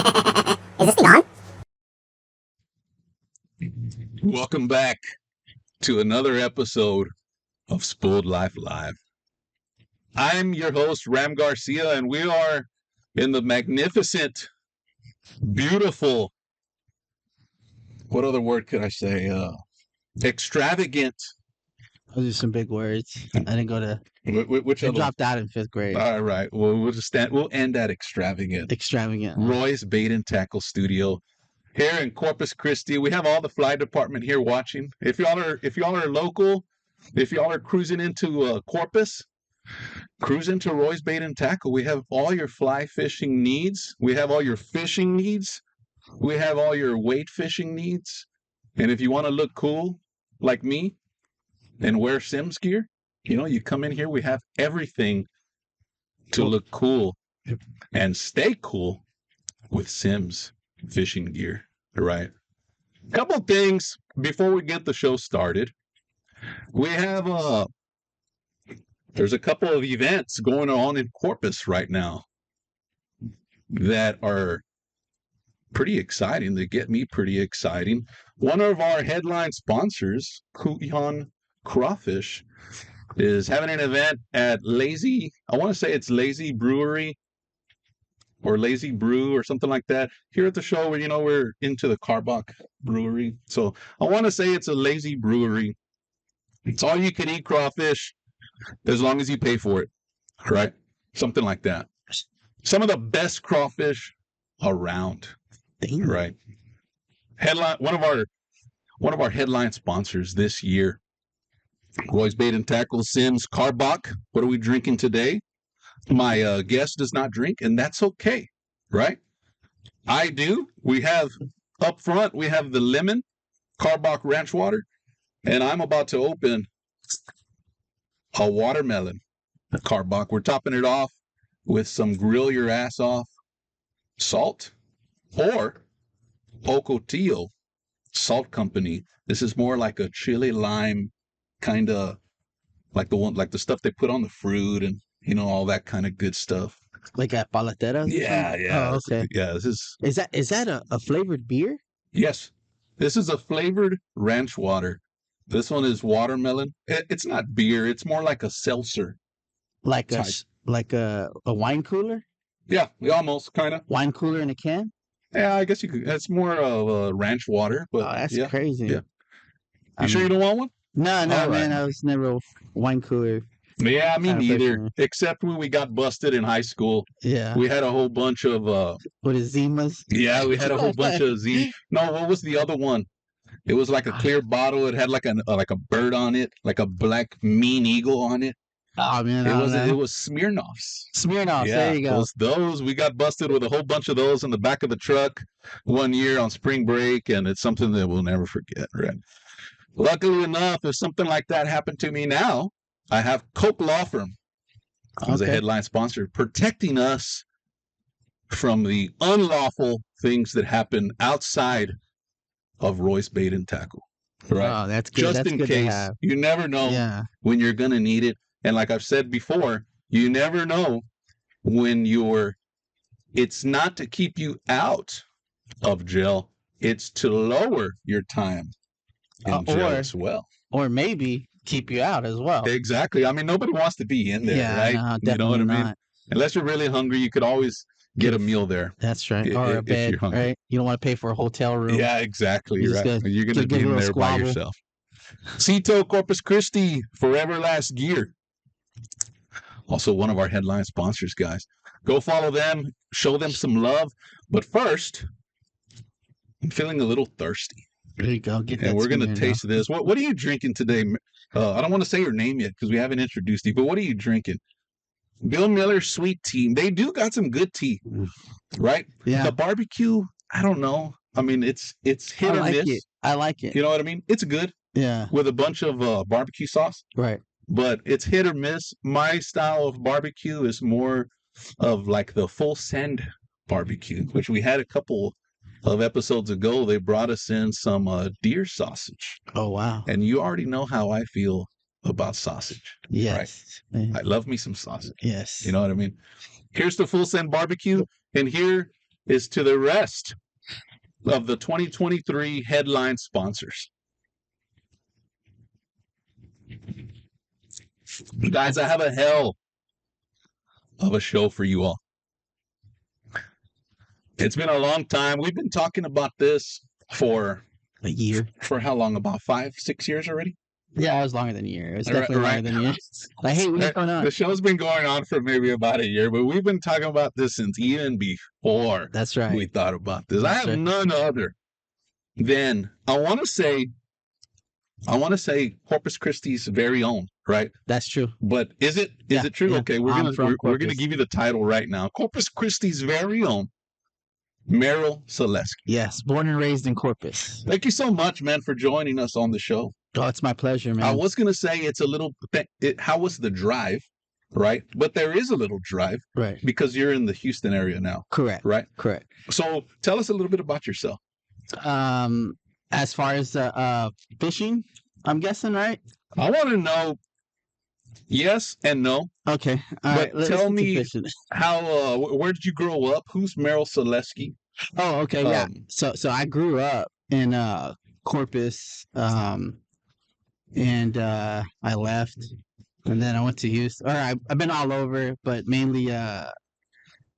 Is this thing on? Welcome back to another episode of Spooled Life Live. I'm your host, Ram Garcia, and we are in the magnificent, beautiful, what other word could I say? Extravagant. Those are some big words. I didn't go to. Which I other? dropped out in fifth grade. All right. Well, we'll end at extravagant. Extravagant. Roy's Bait and Tackle Studio here in Corpus Christi. We have all the fly department here watching. If y'all are local, if y'all are cruising into Corpus, cruise into Roy's Bait and Tackle. We have all your fly fishing needs. We have all your fishing needs. We have all your weight fishing needs. And if you want to look cool like me and wear Sims gear, you come in here. We have everything to look cool and stay cool with Sims fishing gear. Right. Couple things before we get the show started. We have there's a couple of events going on in Corpus right now that are pretty exciting. They get me pretty exciting. One of our headline sponsors, Couyon Crawfish, is having an event at I want to say it's Lazy Brewery or Lazy Brew or something like that. Here at the show, we're into the Karbach brewery. So I want to say it's a Lazy Brewery. It's all you can eat crawfish as long as you pay for it, right? Something like that. Some of the best crawfish around, right? Headline, one of our headline sponsors this year, Roy's Bait and Tackle, Sims, Karbach. What are we drinking today? My guest does not drink, and that's okay, right? I do. We have up front, we have the lemon Karbach ranch water, and I'm about to open a watermelon Karbach. We're topping it off with some grill your ass off salt or Ocotillo Salt Company. This is more like a chili lime kind of like the stuff they put on the fruit and all that kind of good stuff. Like at Palateras? Yeah. Oh, okay. Yeah, Is that a flavored beer? Yes. This is a flavored ranch water. This one is watermelon. It's not beer. It's more like a seltzer. Like type. A wine cooler? Yeah, almost kind of. Wine cooler in a can? Yeah, I guess you could. It's more of a ranch water. But that's yeah, crazy. Yeah. You sure you don't want one? No, All man. right. I was never a wine cooler. Yeah, me kind of neither. person. Except when we got busted in high school. Yeah. We had a whole bunch of What is Zimas? Yeah, we had a whole bunch of No, what was the other one? It was like a clear bottle. It had like a bird on it, like a black mean eagle on it. Oh man, It was Smirnoffs. Smirnoffs. Yeah, There you go. those we got busted with a whole bunch of those in the back of the truck one year on spring break, and it's something that we'll never forget. Right. Luckily enough, if something like that happened to me now, I have Coke Law Firm as a headline sponsor, protecting us from the unlawful things that happen outside of Roy's Bait and Tackle. Right. Oh, that's good. Just that's in good case. to have. You never know Yeah. when you're going to need it. And like I've said before, you never know when it's not to keep you out of jail. It's to lower your time in jail as well. Or maybe keep you out as well. Exactly. I mean, nobody wants to be in there, right? No, You know what I mean? not. Unless you're really hungry, you could always get a meal there. That's right. If Or a you're bed, hungry. right? You don't want to pay for a hotel room. Yeah, exactly. You're Right. just You're going to give be a in little there by squabble. yourself. Cito, Corpus Christi, Forever Last Gear. Also one of our headline sponsors, guys. Go follow them, show them some love. But first, I'm feeling a little thirsty. There you go. Get that. And we're going to Smirnoff. taste this. What are you drinking today? I don't want to say your name yet because we haven't introduced you, but what are you drinking? Bill Miller Sweet Tea. They do got some good tea, right? Yeah. The barbecue, I don't know. I mean, it's hit or miss. I like it. You know what I mean? It's good Yeah. with a bunch of barbecue sauce, Right. but it's hit or miss. My style of barbecue is more of like the full send barbecue, which we had a couple of episodes ago. They brought us in some deer sausage. Oh, wow. And you already know how I feel about sausage. Yes. Right? I love me some sausage. Yes. You know what I mean? Here's the full send barbecue, and here is to the rest of the 2023 headline sponsors. Guys, I have a hell of a show for you all. It's been a long time. We've been talking about this for A year. For how long? About 5-6 years already? Yeah, it was longer than a year. It was definitely Right. longer than a year. Like, hey, what's going on? The show's been going on for maybe about a year, but we've been talking about this since even before That's right. we thought about this. I That's have right. none other than I want to say Corpus Christi's very own, right? That's true. But is it Yeah, true? yeah. Okay, I'm we're from gonna Corpus. give you the title right now. Corpus Christi's very own Merriel Solesky. Yes, born and raised in Corpus. Thank you so much, man, for joining us on the show. Oh, it's my pleasure, man. I was gonna say it's a little. How was the drive, right? But there is a little drive Right. because you're in the Houston area now, Correct. right? Correct. So tell us a little bit about yourself. As far as fishing, I'm guessing, right? I want to know yes and no. Okay. All But right. Let's tell get to me- fishing. How? Where did you grow up? Who's Merriel Solesky? Oh, okay. Yeah. Um, So I grew up in Corpus, and I left, and then I went to Houston. Or I've been all over, but mainly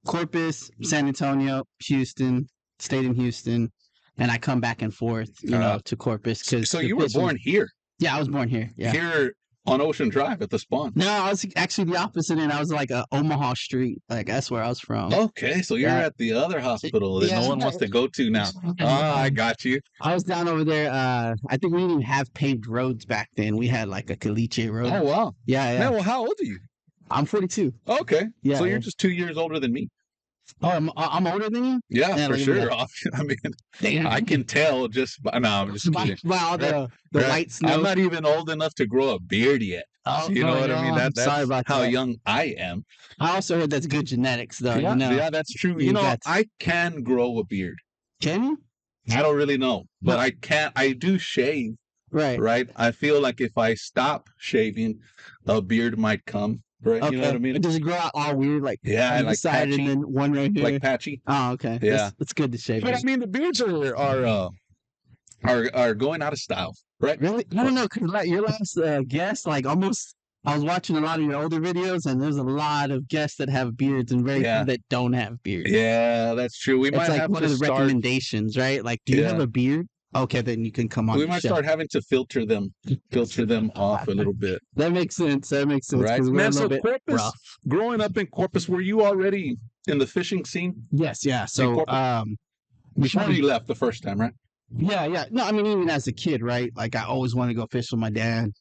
Corpus, San Antonio, Houston. Stayed in Houston, and I come back and forth, to Corpus. So you were born here, Yeah, I was born here. Yeah. here on Ocean Drive at the spawn. No, I was actually the opposite, and I was like Omaha Street. Like that's where I was from. Okay, so you're Yeah. at the other hospital that Yeah. no one wants to go to now. Ah, I got you. I was down over there. I think we didn't even have paved roads back then. We had like a caliche road. Oh wow. Yeah, yeah. Man, well, how old are you? I'm 42. Okay. Yeah, So you're yeah. just 2 years older than me. Oh, I'm older than you. Yeah, Yeah, for look at sure. that. I mean, Damn. I can tell just by, no, I'm just by, kidding. by all the Right. white snow. I'm not even old enough to grow a beard yet. Oh, You know oh, what I mean? no, That's sorry about how that. young I am. I also heard that's good genetics, though. yeah, You know, yeah, that's true. you You know, got- I can grow a beard. can you? I don't really know, but I can't. I do shave, Right. right? I feel like if I stop shaving, a beard might come. Right? Okay. You know what I mean? Does it grow out all weird, like Yeah, on the like side patchy, and then one right here? like patchy. Oh, okay. Yeah. It's good to shave. But I mean, the beards are going out of style, right? Really? No. Because like your last guest, like almost, I was watching a lot of your older videos, and there's a lot of guests that have beards and very Yeah. few that don't have beards. Yeah, that's true. We It's might like have one to of the start. recommendations, right? Like, do you have Yeah. a beard? Okay, then you can come on. We the might show. start having to filter them off a little bit, That makes sense. That makes sense. right? 'Cause we're a Man, little so bit Corpus, rough. growing up in Corpus, were you already in the fishing scene Yes, yeah. So, Corpus? Before you left the first time, right? yeah. No, I mean, even as a kid, right? Like, I always wanted to go fish with my dad.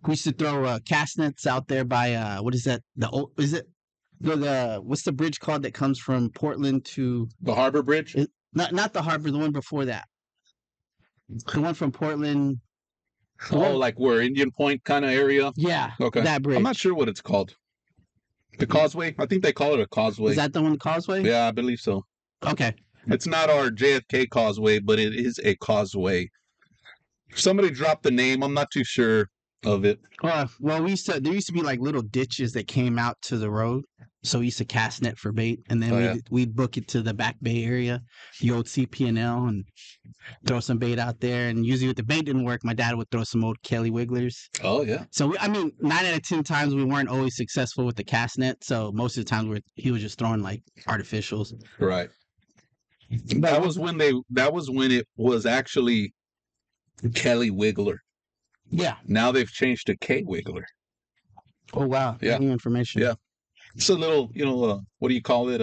We used to throw cast nets out there by what is that? Is it the what's the bridge called that comes from Portland to The Harbor Bridge. not the harbor, the one before that, the one from Portland. Like where Indian Point kind of area. Yeah, Okay. that bridge. I'm not sure what it's called. The Causeway. I think they call it a causeway. Is that the one, Causeway? Yeah, I believe so. Okay. It's not our JFK Causeway, but it is a causeway. Somebody dropped the name. I'm not too sure of it. Well, there used to be like little ditches that came out to the road. So we used to cast net for bait, and then Oh, yeah. we'd book it to the Back Bay area, the old CP&L, and throw some bait out there. And usually, if the bait didn't work, my dad would throw some old Kelly Wigglers. Oh yeah. So 9 out of 10 times we weren't always successful with the cast net. So most of the times he was just throwing like artificials. Right. That was when it was actually Kelly Wiggler. Yeah. Now they've changed to K Wiggler. Oh wow. Yeah. New information. Yeah. It's a little, what do you call it?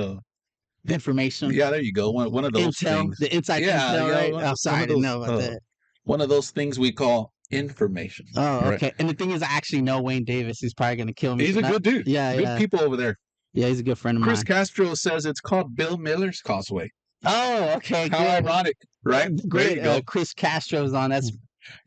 Information. Yeah, there you go. One of those Intel. things. The inside Yeah, intel, yeah, right? one Oh, of sorry, I didn't those, know about that. One of those things we call information. Oh, Right. okay. And the thing is, I actually know Wayne Davis. He's probably gonna kill me. He's for a not- good dude. Yeah, Good yeah. people over there. Yeah, he's a good friend of Chris mine. Castro says it's called Bill Miller's Causeway. Oh, okay. How good. ironic, right? Great. There you go. Chris Castro's on. That's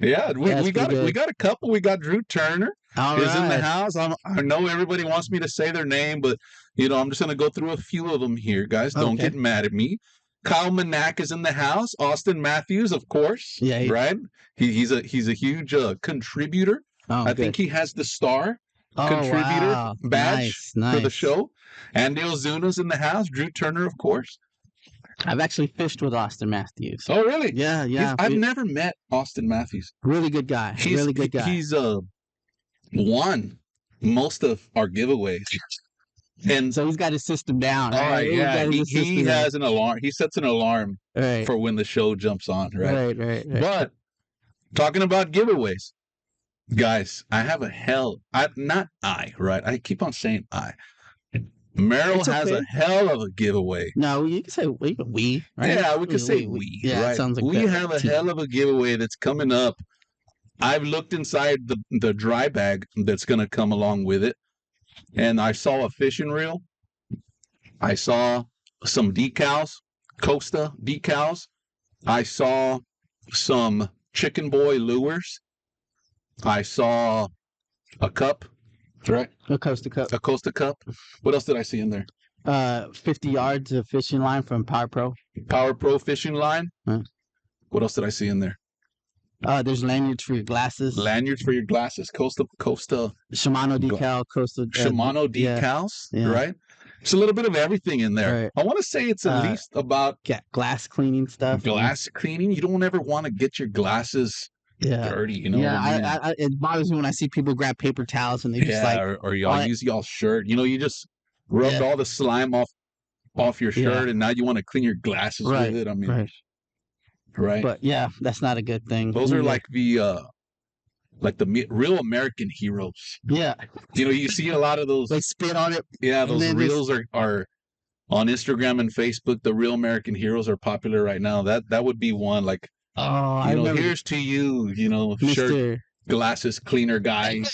Yeah, we That's got pretty we got a couple. We got Drew Turner all is in the right. house. I know everybody wants me to say their name, but I'm just gonna go through a few of them here, guys. Don't Okay. get mad at me. Kyle Manack is in the house. Austin Matthews, of course. Yeah, right. He's a huge contributor. Oh, I good. think he has the star contributor wow. badge Nice, for the nice. show. Andy Ozuna's in the house. Drew Turner, of course. I've actually fished with Austin Matthews. Oh, really? Yeah, yeah. I've never met Austin Matthews. Really good guy. Really good guy. He's won most of our giveaways. And so he's got his system down. all Right? right, yeah, he has an alarm. He sets an alarm right. for when the show jumps on, right? Right. But talking about giveaways, guys, I have a right? I keep on saying I. Merriel has a hell of a giveaway. No, you can say we, right? Yeah, we can say we, yeah, right? It sounds like we have a hell of a giveaway that's coming up. I've looked inside the dry bag that's going to come along with it, and I saw a fishing reel. I saw some decals, Costa decals. I saw some Chicken Boy lures. I saw a cup, right? A Costa cup. A Costa cup. What else did I see in there? 50 yards of fishing line from Power Pro. Power Pro fishing line. Huh. What else did I see in there? There's lanyards for your glasses. Lanyards for your glasses. Costa. Shimano decal. Costa. Shimano decals, yeah. right? It's a little bit of everything in there. Right. I want to say it's at least about glass cleaning stuff. Glass cleaning. You don't ever want to get your glasses dirty. You know what I mean? It bothers me when I see people grab paper towels and they just like, or y'all use y'all's shirt. You know, you just rubbed all the slime off your shirt, and now you want to clean your glasses with it. I mean, right? But yeah, that's not a good thing. Those are like the real American heroes. Yeah. You know, you see a lot of those. They spit on it. Yeah, those reels are on Instagram and Facebook. The real American heroes are popular right now. That would be one. Like, here's to you, Mr. shirt, glasses cleaner guy.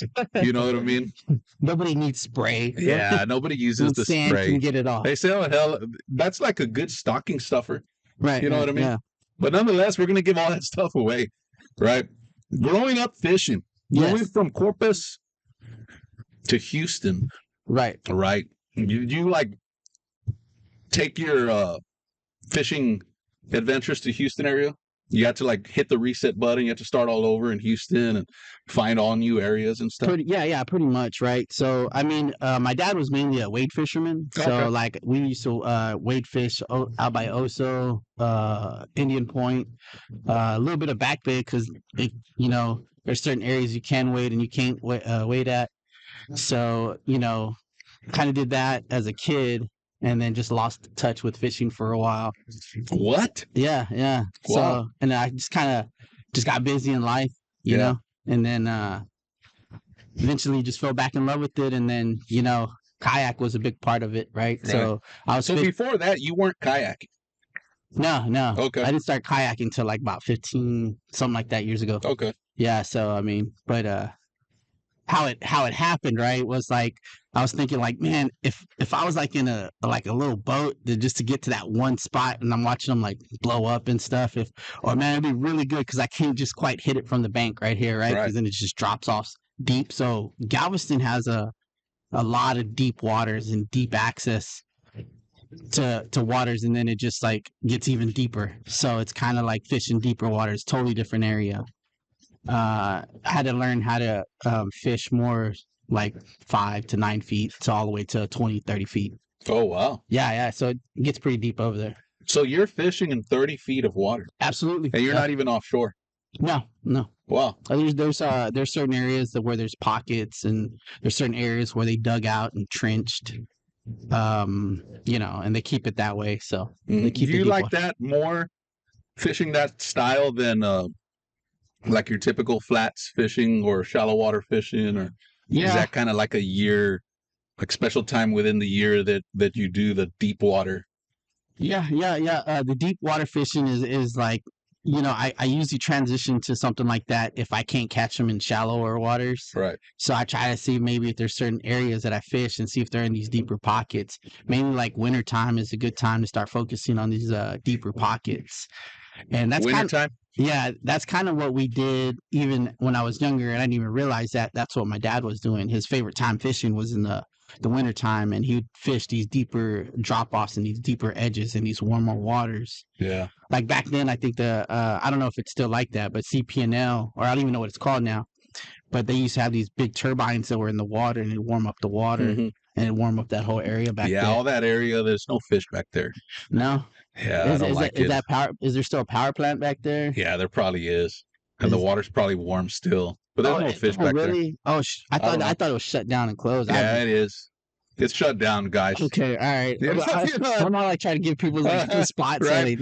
You know what I mean? Nobody needs spray. Yeah, nobody uses the sand spray. Can get it off. They say, oh, hell, that's like a good stocking stuffer. Right. You know what I mean? Yeah. But nonetheless, we're going to give all that stuff away, right? Growing up fishing, going from Corpus to Houston. Right. Right. You like take your fishing adventures to Houston area? You had to like hit the reset button. You had to start all over in Houston and find all new areas and stuff. Pretty much, right? So, I mean, my dad was mainly a wade fisherman. So, like, we used to wade fish out by Oso, Indian Point, a little bit of Back Bay because, there's certain areas you can wade and you can't wade at. So, kind of did that as a kid. And then just lost touch with fishing for a while. What? Yeah. Wow. So, and I just kind of got busy in life, you know, and then eventually just fell back in love with it. And then, kayak was a big part of it, right? So before that, you weren't kayaking. No. Okay. I didn't start kayaking till like about 15, something like that years ago. Okay. Yeah. So, I mean, but how it happened, right, was like I was thinking like, man, if I was like in a little boat just to get to that one spot and I'm watching them like blow up and stuff, it'd be really good because I can't just quite hit it from the bank right here, right? Because then it just drops off deep. So Galveston has a lot of deep waters and deep access to waters, and then it just like gets even deeper. So it's kind of like fishing deeper waters, totally different area. I had to learn how to fish more like 5 to 9 feet to all the way to 20, 30 feet. Oh, wow. Yeah. So it gets pretty deep over there. So you're fishing in 30 feet of water? Absolutely. And you're not even offshore? No. Wow. There's certain areas where there's pockets, and there's certain areas where they dug out and trenched, and they keep it that way. So they keep Do you like that more, fishing that style, than like your typical flats fishing or shallow water fishing, or is that kind of like a year, like special time within the year that you do the deep water? Yeah. The deep water fishing is like, I usually transition to something like that if I can't catch them in shallower waters. Right. So I try to see maybe if there's certain areas that I fish and see if they're in these deeper pockets. Mainly like wintertime is a good time to start focusing on these deeper pockets. And that's wintertime? Yeah, that's kind of what we did even when I was younger, and I didn't even realize that that's what my dad was doing. His favorite time fishing was in the wintertime, and he'd fish these deeper drop-offs and these deeper edges in these warmer waters. Yeah. Like back then, I think I don't know if it's still like that, but CP&L, or I don't even know what it's called now, but they used to have these big turbines that were in the water and it'd warm up the water Mhm. and it'd warm up that whole area back Yeah, there. all that area, there's no fish back there. No, Yeah, I don't like it. that power? Is there still a power plant back there? Yeah, there probably is. And the Is- water's probably warm still. But there's no fish back there. really? Oh, I don't know. I thought it was shut down and closed. Yeah, it is. It's shut down, guys. Okay, all right. Yeah, I'm not like trying to give people like good spots. Right.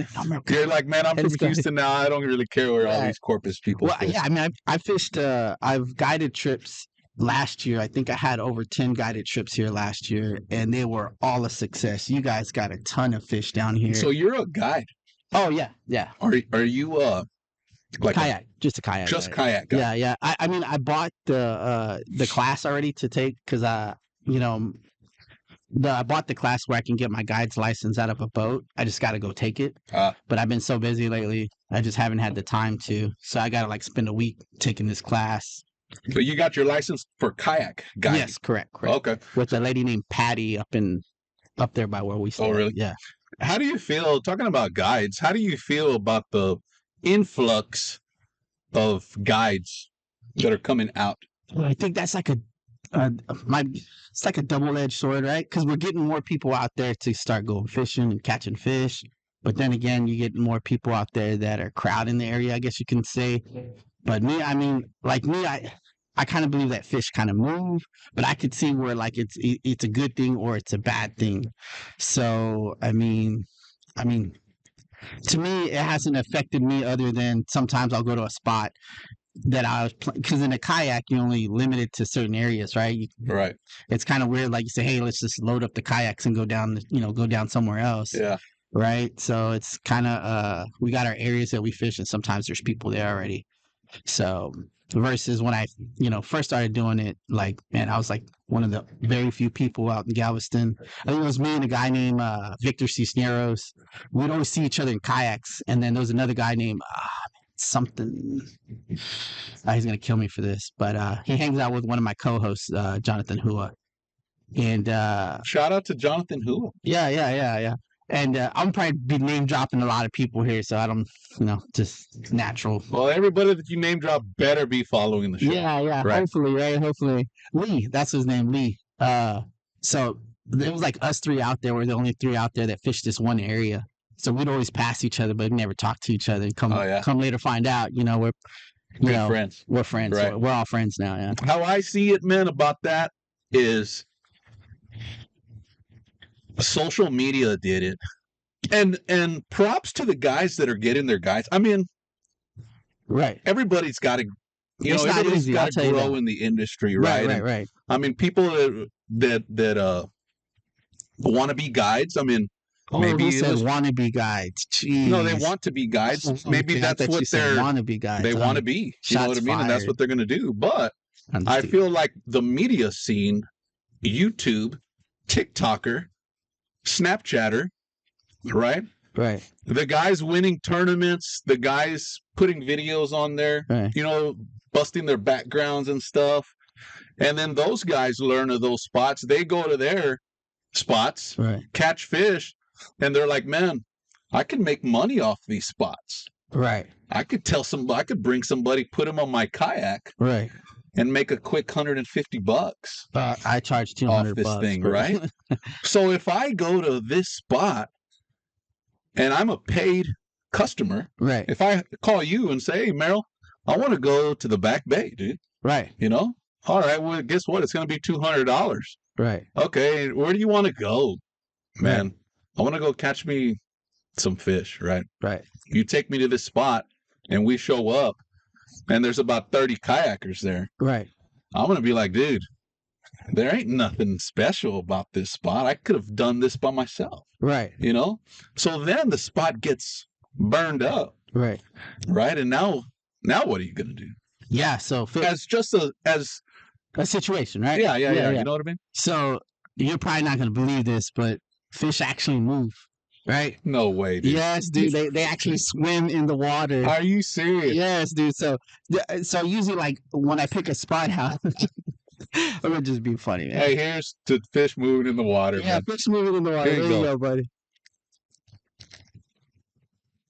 You're like, man, I'm from It's good. Houston now. I don't really care where all Yeah. these Corpus people Well, fish. yeah, I mean, I fished. I've guided trips last year. I think I had over 10 guided trips here last year, and they were all a success. You guys got a ton of fish down here. So you're a guide. Oh yeah. Are you like Kayak, just a kayak. just guy. kayak guy? Yeah, yeah. I mean, I bought the class already to take because I bought the class where I can get my guide's license out of a boat. I just got to go take it. But I've been so busy lately, I just haven't had the time to. So I got to like spend a week taking this class. But you got your license for kayak guiding? Yes, correct. Okay. With a lady named Patty up there by where we stay. Oh, really? Yeah. How do you feel, talking about guides, how do you feel about the influx of guides that are coming out? Well, I think that's like it's like a double-edged sword, right? Because we're getting more people out there to start going fishing and catching fish. But then again, you get more people out there that are crowding the area, I guess you can say. But me, I mean, like me, I kind of believe that fish kind of move, but I could see where like it's a good thing or it's a bad thing. So I mean, to me, it hasn't affected me other than sometimes I'll go to a spot that I was because in a kayak you're only limited to certain areas, right? Right. It's kind of weird, like you say, hey, let's just load up the kayaks and go down, go down somewhere else. Yeah. Right. So it's kind of we got our areas that we fish, and sometimes there's people there already. So versus when I first started doing it, like, man, I was like one of the very few people out in Galveston. I think it was me and a guy named Victor Cisneros. We'd always see each other in kayaks, and then there was another guy named something. He's gonna kill me for this, but he hangs out with one of my co-hosts, Jonathan Hua. And shout out to Jonathan Hua. Yeah. And I'm probably be name dropping a lot of people here, so I don't, just natural. Well, everybody that you name drop better be following the show. Yeah. Right. Hopefully, right? Hopefully, Lee. That's his name, Lee. So it was like us three out there. We're the only three out there that fished this one area. So we'd always pass each other, but we'd never talk to each other. Come later, find out. We're friends. We're friends. Right. We're all friends now. Yeah. How I see it, man, about that is social media did it, and props to the guys that are getting their guides. I mean, right. Everybody's got to, everybody's got to grow in the industry, right? Right. I mean, people that want to be guides. I mean, maybe who said wannabe guides? Jeez. No, they want to be guides. Maybe that's what they're wannabe guides. They want to be. You know what I mean? And that's what they're going to do. But I feel like the media scene, YouTube, TikToker, Snapchatter, right? Right. The guys winning tournaments, the guys putting videos on there, right. Busting their backgrounds and stuff. And then those guys learn of those spots. They go to their spots, right. catch fish, and they're like, man, I can make money off these spots. Right. I could bring somebody, put them on my kayak. Right. And make a quick $150. I charge $200 off this thing, right? So if I go to this spot and I'm a paid customer, right? If I call you and say, "Hey, Merriel, I want to go to the Back Bay, dude," right? All right. Well, guess what? It's going to be $200, right? Okay. Where do you want to go, man? Right. I want to go catch me some fish, right? Right. You take me to this spot, and we show up. And there's about 30 kayakers there. Right. I'm going to be like, dude, there ain't nothing special about this spot. I could have done this by myself. Right. So then the spot gets burned up. Right. Right. And now what are you going to do? Yeah. So as a situation, right? Yeah. You know what I mean? So you're probably not going to believe this, but fish actually move. Right? No way, dude. Yes, dude. They actually swim in the water. Are you serious? Yes, dude. So usually, like, when I pick a spot out, I'm gonna just be funny, man. Hey, here's to fish moving in the water. Yeah, man. Fish moving in the water. There you go, buddy.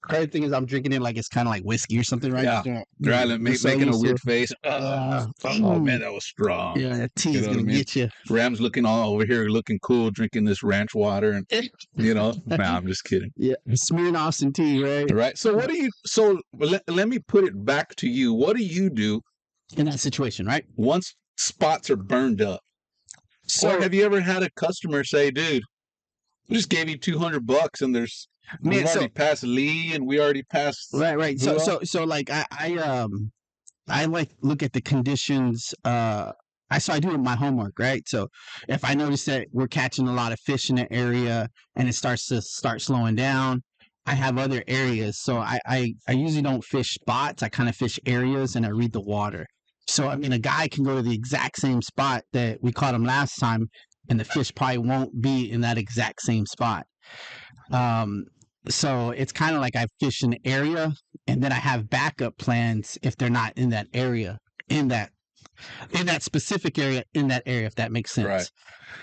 Crazy thing is, I'm drinking it like it's kind of like whiskey or something, right? Yeah. Right, like Just so making a used to weird it. face. Yeah. Oh man, that was strong. Yeah, that tea You is know what I gonna mean? get you. Ram's looking all over here, looking cool, drinking this ranch water, and nah, I'm just kidding. Yeah, Smirnoff and tea, right? Right. So what do you? So let me put it back to you. What do you do In that situation, right? once spots are burned up? So, Or have you ever had a customer say, "Dude, we just gave you $200, and we've man, already passed Lee, and we already passed right. So, Bula?" so like I like look at the conditions. I do my homework, right? So if I notice that we're catching a lot of fish in an area and it starts to slowing down, I have other areas. So I usually don't fish spots. I kind of fish areas and I read the water. So I mean, a guy can go to the exact same spot that we caught him last time, and the fish probably won't be in that exact same spot. Um, so it's kind of like I fish an area, and then I have backup plans if they're not in that area, in that specific area, if that makes sense. Right.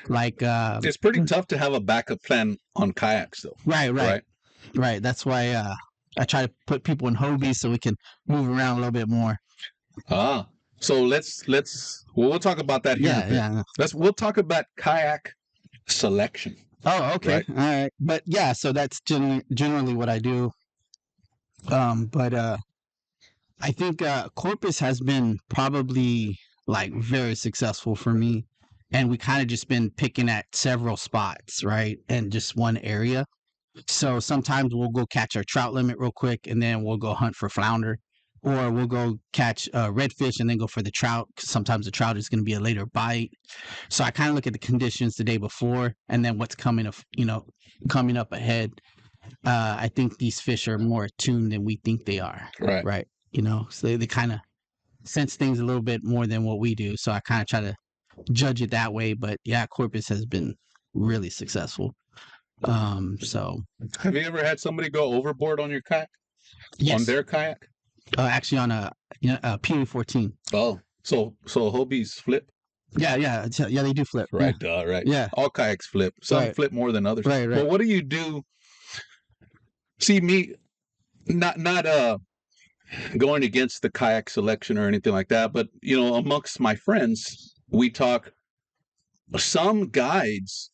Like It's pretty tough to have a backup plan on kayaks, though. right. That's why I try to put people in Hobies so we can move around a little bit more. So we'll talk about that here in a bit. Yeah. We'll talk about kayak selection. Oh, okay. Right. All right. But yeah, so that's generally what I do. But I think Corpus has been probably like very successful for me. And we kind of just been picking at several spots, right? And just one area. So sometimes we'll go catch our trout limit real quick and then we'll go hunt for flounder. Or we'll go catch redfish and then go for the trout. 'Cause sometimes the trout is going to be a later bite. So I kind of look at the conditions the day before and then what's coming up ahead. I think these fish are more attuned than we think they are. Right. So they kind of sense things a little bit more than what we do. So I kind of try to judge it that way. But yeah, Corpus has been really successful. So have you ever had somebody go overboard on your kayak? Yes. On their kayak? Actually on a PA-14. Oh, so Hobies flip? Yeah, they do flip. Right, Yeah. right. Yeah. All kayaks flip. Some flip more than others. Right. But what do you do? See, me, not going against the kayak selection or anything like that, but amongst my friends, we talk. Some guides,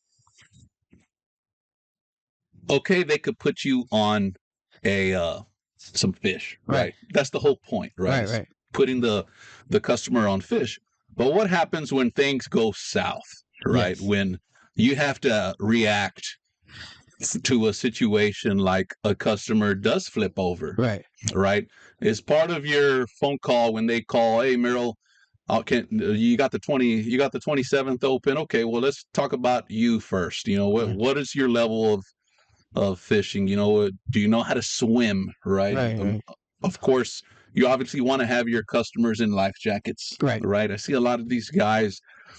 okay, they could put you on some fish, right? That's the whole point, right? Right. Putting the customer on fish. But what happens when things go south, right? Yes. When you have to react to a situation like a customer does flip over, right? Is part of your phone call when they call, "Hey, Merriel, you got the 27th open? Okay, well, let's talk about you first. What is your level of fishing? Do you know how to swim, right? Of course, you obviously want to have your customers in life jackets, right? I see a lot of these guys,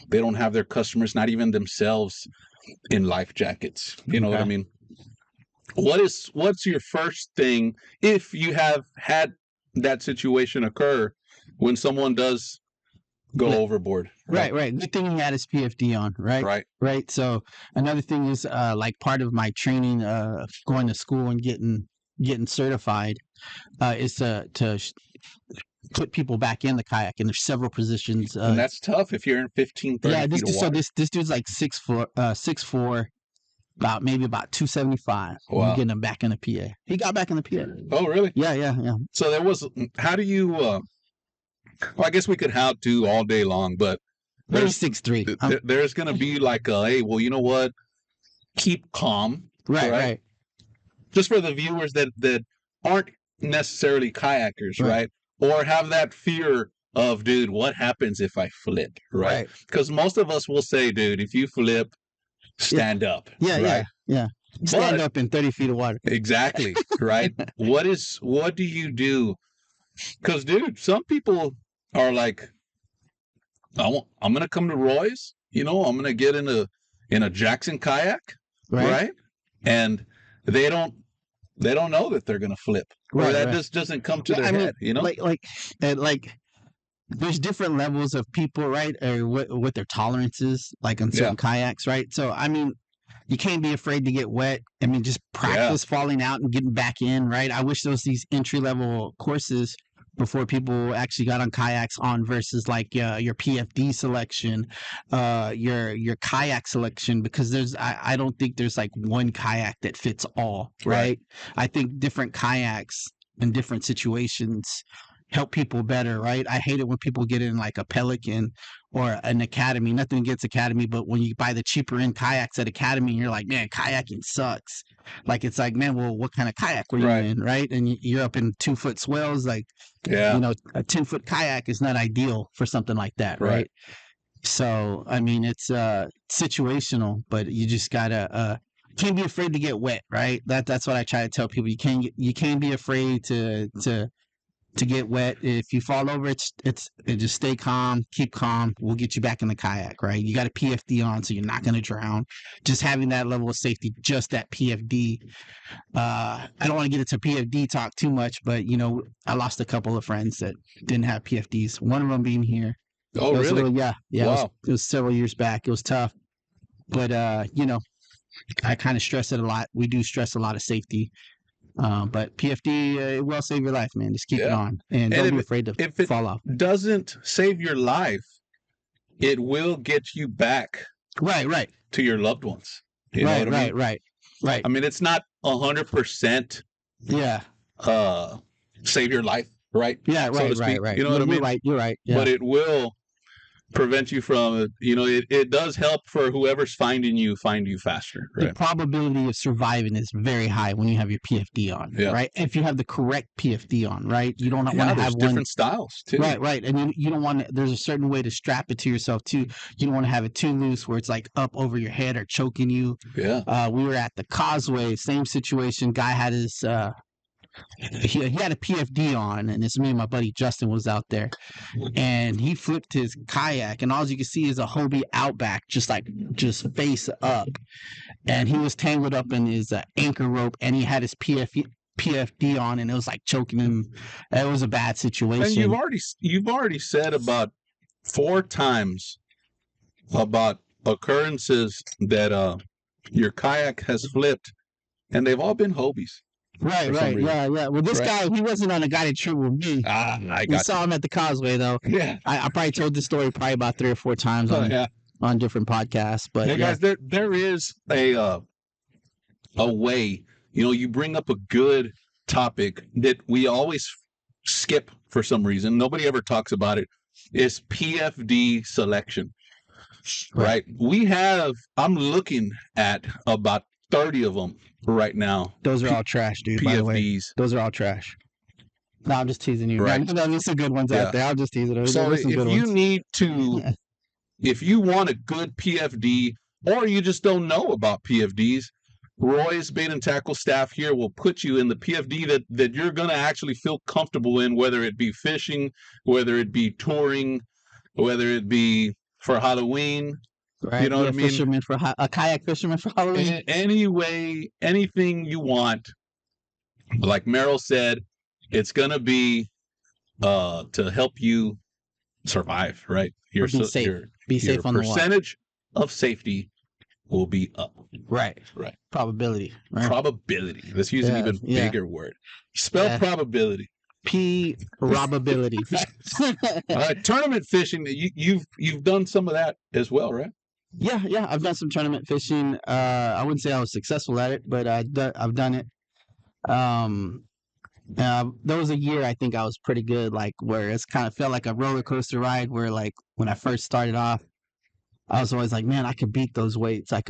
they don't have their customers, not even themselves, in life jackets. You know what I mean? What's your first thing if you have had that situation occur when someone does go overboard? Right. Good thing you had his PFD on, right? Right. So another thing is like part of my training, going to school and getting certified, is to put people back in the kayak, and there's several positions. And that's tough if you're in 15, 30 feet of water. So this dude's like 6'4", maybe about 275. Wow. Getting him back in the PA. He got back in the PA. Oh, really? Yeah. So how do you, well, I guess we could how-to all day long, but there's 6'3". There's going to be like hey, well, you know what? Keep calm. Right. Just for the viewers that aren't necessarily kayakers, right? Or have that fear of, dude, what happens if I flip, right? Because most of us will say, dude, if you flip, stand up. Yeah. Stand up in 30 feet of water. Exactly, right? What do you do? Because, dude, some people are like, I'm going to come to Roy's, I'm going to get in a Jackson kayak, right? And they don't know that they're going to flip. Or that just doesn't come to their head, Like there's different levels of people, right? Or what their tolerance is, like on certain kayaks, right? So, I mean, you can't be afraid to get wet. I mean, just practice falling out and getting back in, right? I wish there was these entry level courses before people actually got on kayaks on versus like your PFD selection, your kayak selection, because I don't think there's like one kayak that fits all, right? I think different kayaks in different situations help people better, right? I hate it when people get in like a Pelican or an Academy. Nothing against Academy, but when you buy the cheaper end kayaks at Academy, and you're like, man, kayaking sucks. Like it's like, man, well, what kind of kayak were you in, right? And you're up in 2-foot swells, like, you know, a 10-foot kayak is not ideal for something like that, right? So, I mean, it's situational, but you just gotta can't be afraid to get wet, right? That's what I try to tell people. You can't be afraid to get wet. If you fall over, it just stay calm, keep calm. We'll get you back in the kayak, right? You got a PFD on, so you're not going to drown. Just having that level of safety, just that PFD. I don't want to get into PFD talk too much, but you know, I lost a couple of friends that didn't have PFDs. One of them being here. Oh, really? Yeah. Wow. It was several years back. It was tough, but you know, I kind of stress it a lot. We do stress a lot of safety. But PFD, it will save your life, man. Just keep it on, and don't be afraid to fall off. If it doesn't save your life, it will get you back, right, to your loved ones. You know what I mean? Right. I mean, it's not 100%. Yeah. Save your life, right? Yeah, right, so right. You know what I mean? You're right. Yeah. But it will prevent you from, you know, it does help for whoever's find you faster. Right? The probability of surviving is very high when you have your PFD on, right? If you have the correct PFD on, right? You don't want to have different styles too. Right. And you don't want to, there's a certain way to strap it to yourself too. You don't want to have it too loose where it's like up over your head or choking you. Yeah. We were at the Causeway, same situation. Guy had his he had a PFD on, and it's me and my buddy Justin was out there, and he flipped his kayak, and all you can see is a Hobie Outback, just face up, and he was tangled up in his anchor rope, and he had his PFD on, and it was like choking him. It was a bad situation. And you've already said about 4 times about occurrences that your kayak has flipped, and they've all been Hobies. Right. Yeah. Well, this guy, he wasn't on a guided trip with me. We saw him at the Causeway, though. Yeah. I probably told this story about 3 or 4 times on different podcasts. But hey, guys, there is a way. You know, you bring up a good topic that we always skip for some reason. Nobody ever talks about it. Is PFD selection. Right. I'm looking at about 30 of them right now. Those are all trash, dude. PFDs. By the way, those are all trash. No, I'm just teasing you. Right. There's some good ones out there. I'm just teasing them. So if you want a good PFD, or you just don't know about PFDs, Roy's Bait and Tackle staff here will put you in the PFD that you're going to actually feel comfortable in, whether it be fishing, whether it be touring, whether it be for Halloween. Right. You know what I mean? A kayak fisherman for Halloween. Anyway, anything you want. Like Merrill said, it's going to be to help you survive, right? Be safe. Be safe on the water. Percentage of safety will be up. Right. Probability. Right? Probability. Let's use an even bigger word. Spell probability. Probability. Tournament fishing. You've done some of that as well, right? Yeah. I've done some tournament fishing. I wouldn't say I was successful at it, but I've done it. There was a year I think I was pretty good, like where it's kind of felt like a roller coaster ride. Where like when I first started off, I was always like, man, I could beat those weights. And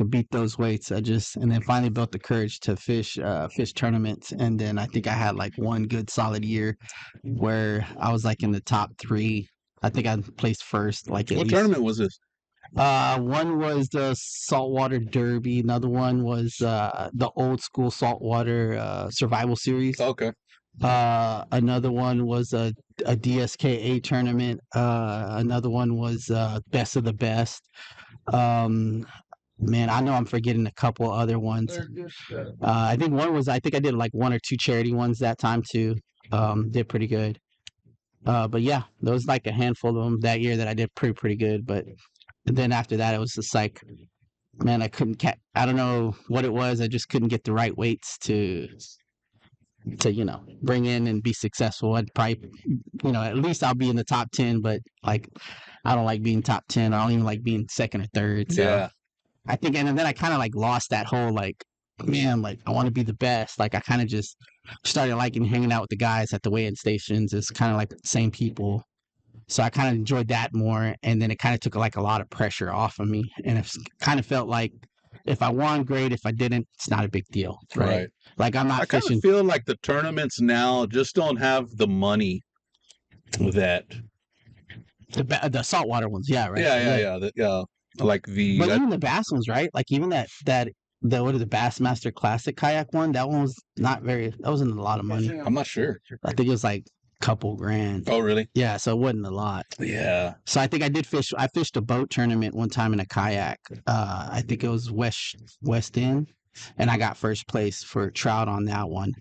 then finally built the courage to fish tournaments. And then I think I had like one good solid year where I was like in the top 3. I think I placed first. Like what tournament was this? One was the Saltwater Derby. Another one was the old school Saltwater Survival Series. Okay. Another one was a DSKA tournament. Another one was Best of the Best. Man, I know I'm forgetting a couple other ones. I think I did like 1 or 2 charity ones that time too. Did pretty good. But yeah, there was like a handful of them that year that I did pretty good. But then after that, it was just like man, I couldn't I don't know what it was. I just couldn't get the right weights to bring in and be successful. I'd probably, at least I'll be in the top 10, but like, I don't like being top 10. I don't even like being second or third. So Yeah. I think, and then I kind of like lost that whole like, man, like I want to be the best. Like I kind of just started liking hanging out with the guys at the weigh-in stations. It's kind of like the same people. So I kind of enjoyed that more. And then it kind of took like a lot of pressure off of me. And it kind of felt like if I won, great. If I didn't, it's not a big deal. Right. Like I'm not I kind fishing. of feel like the tournaments now just don't have the money that The saltwater ones. Yeah. Right. yeah. Like the but even the bass ones, right? Like even the what is the Bassmaster Classic kayak one? That one was that wasn't a lot of money. I'm not sure. I think it was like a couple grand. Oh, really? Yeah, so it wasn't a lot. Yeah. So I think I fished a boat tournament one time in a kayak. I think it was West End, and I got first place for trout on that one.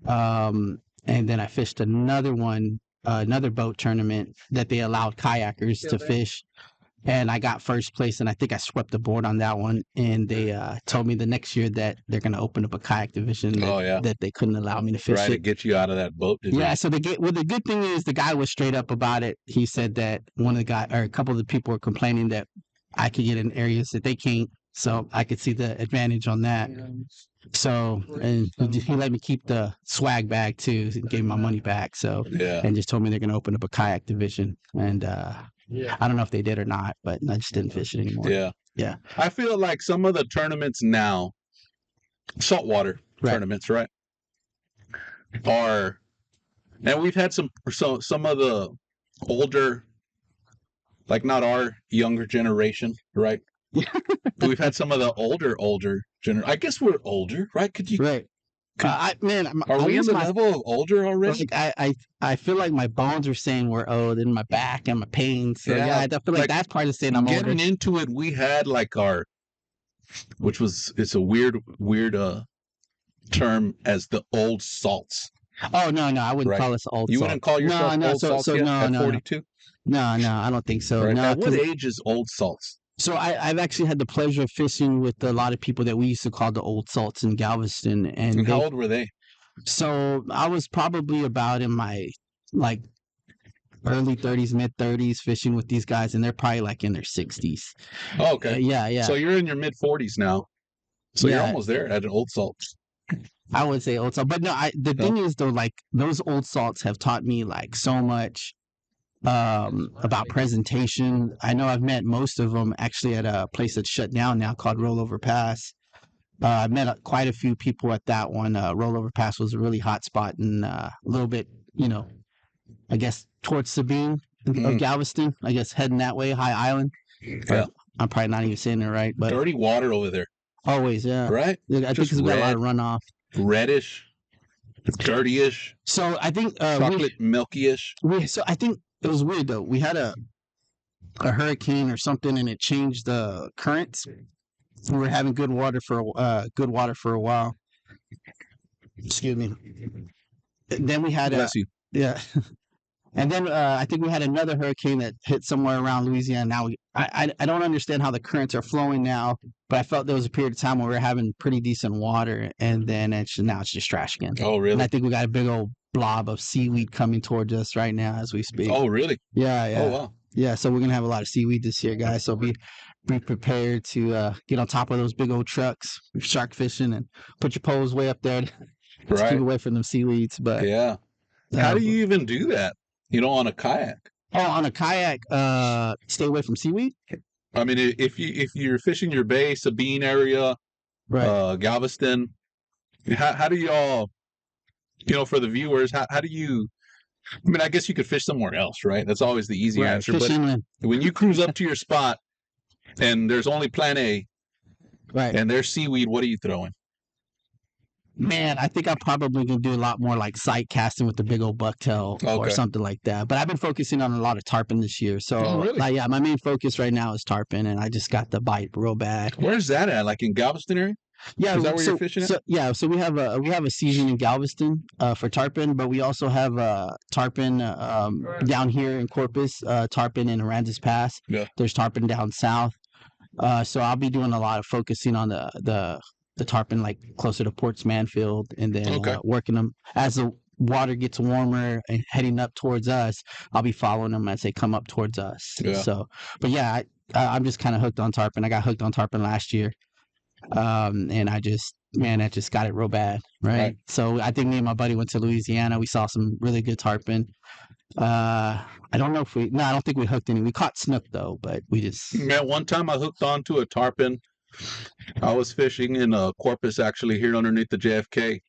And then I fished another one, another boat tournament that they allowed kayakers to fish. And I got first place, and I think I swept the board on that one. And they told me the next year that they're going to open up a kayak division that they couldn't allow me to fish. Right, to get you out of that boat. Yeah, so the good thing is the guy was straight up about it. He said that a couple of the people were complaining that I could get in areas that they can't. So I could see the advantage on that. So, and he let me keep the swag bag too, and gave me my money back. So, and just told me they're going to open up a kayak division. And I don't know if they did or not, but I just didn't fish it anymore. Yeah. I feel like some of the tournaments now, saltwater tournaments, right, are, and we've had some of the older, like not our younger generation, right? We've had some of the older generation. I guess we're older, right? Could you? Right. Are we in the level of older already? Like I feel like my bones are saying we're old, and my back and my pain. So I feel like that's part of saying I'm getting older. into it. We had like it's a weird term as the old salts. Oh no, I wouldn't call us old. You wouldn't call yourself old salts yet at 42? No, I don't think so. Right. No, at what age is old salts? So I've actually had the pleasure of fishing with a lot of people that we used to call the old salts in Galveston. And how old were they? So I was probably about in my like early 30s, mid 30s fishing with these guys, and they're probably like in their 60s. Oh, okay. Yeah. So you're in your mid 40s now. So you're almost there at an old salt. I would say old salt. But no, the thing is though, like those old salts have taught me like so much about presentation. I know I've met most of them actually at a place that's shut down now called Rollover Pass. I met quite a few people at that one. Rollover Pass was a really hot spot, and a little bit, I guess towards Sabine of Galveston. I guess heading that way, High Island. Yeah, I'm probably not even saying it right, but dirty water over there. Always, yeah. Right. I think it's got a lot of runoff. Reddish, dirtyish. So I think chocolate milky-ish. So I think it was weird though. We had a hurricane or something, and it changed the currents. We were having good water for a while. Excuse me. Then we had Bless you. Yeah. And then I think we had another hurricane that hit somewhere around Louisiana. Now I don't understand how the currents are flowing now, but I felt there was a period of time where we were having pretty decent water, and then now it's just trash again. Oh, really? And I think we got a big old blob of seaweed coming towards us right now as we speak. Oh, really? Yeah. Oh, wow. Yeah, so we're gonna have a lot of seaweed this year, guys. So be prepared to get on top of those big old trucks, shark fishing, and put your poles way up there to keep away from them seaweeds. But yeah, how do you even do that? On a kayak? Oh, on a kayak, stay away from seaweed. I mean, if you're fishing your bay, Sabine area, right, Galveston, how do y'all, for the viewers, how do you? I mean, I guess you could fish somewhere else, right? That's always the easy answer. But when you cruise up to your spot and there's only plan A, right, and there's seaweed, what are you throwing? Man, I think I'm probably gonna do a lot more like sight casting with the big old bucktail or something like that. But I've been focusing on a lot of tarpon this year. So, really? My main focus right now is tarpon, and I just got the bite real bad. Where's that at? Like in Galveston area? Yeah, is that where you're fishing at? So we have a season in Galveston for tarpon, but we also have tarpon down here in Corpus, tarpon in Aransas Pass. Yeah. There's tarpon down south. So I'll be doing a lot of focusing on the tarpon, like closer to Ports Manfield, and then Okay. working them as the water gets warmer and heading up towards us. I'll be following them as they come up towards us. Yeah. So, but yeah, I'm just kind of hooked on tarpon. I got hooked on tarpon last year, and I just got it real bad, right? So I think me and my buddy went to Louisiana. We saw some really good tarpon. I don't know if I don't think we hooked any. We caught snook though, but we just. Man, one time I hooked onto a tarpon. I was fishing in Corpus, actually, here underneath the JFK.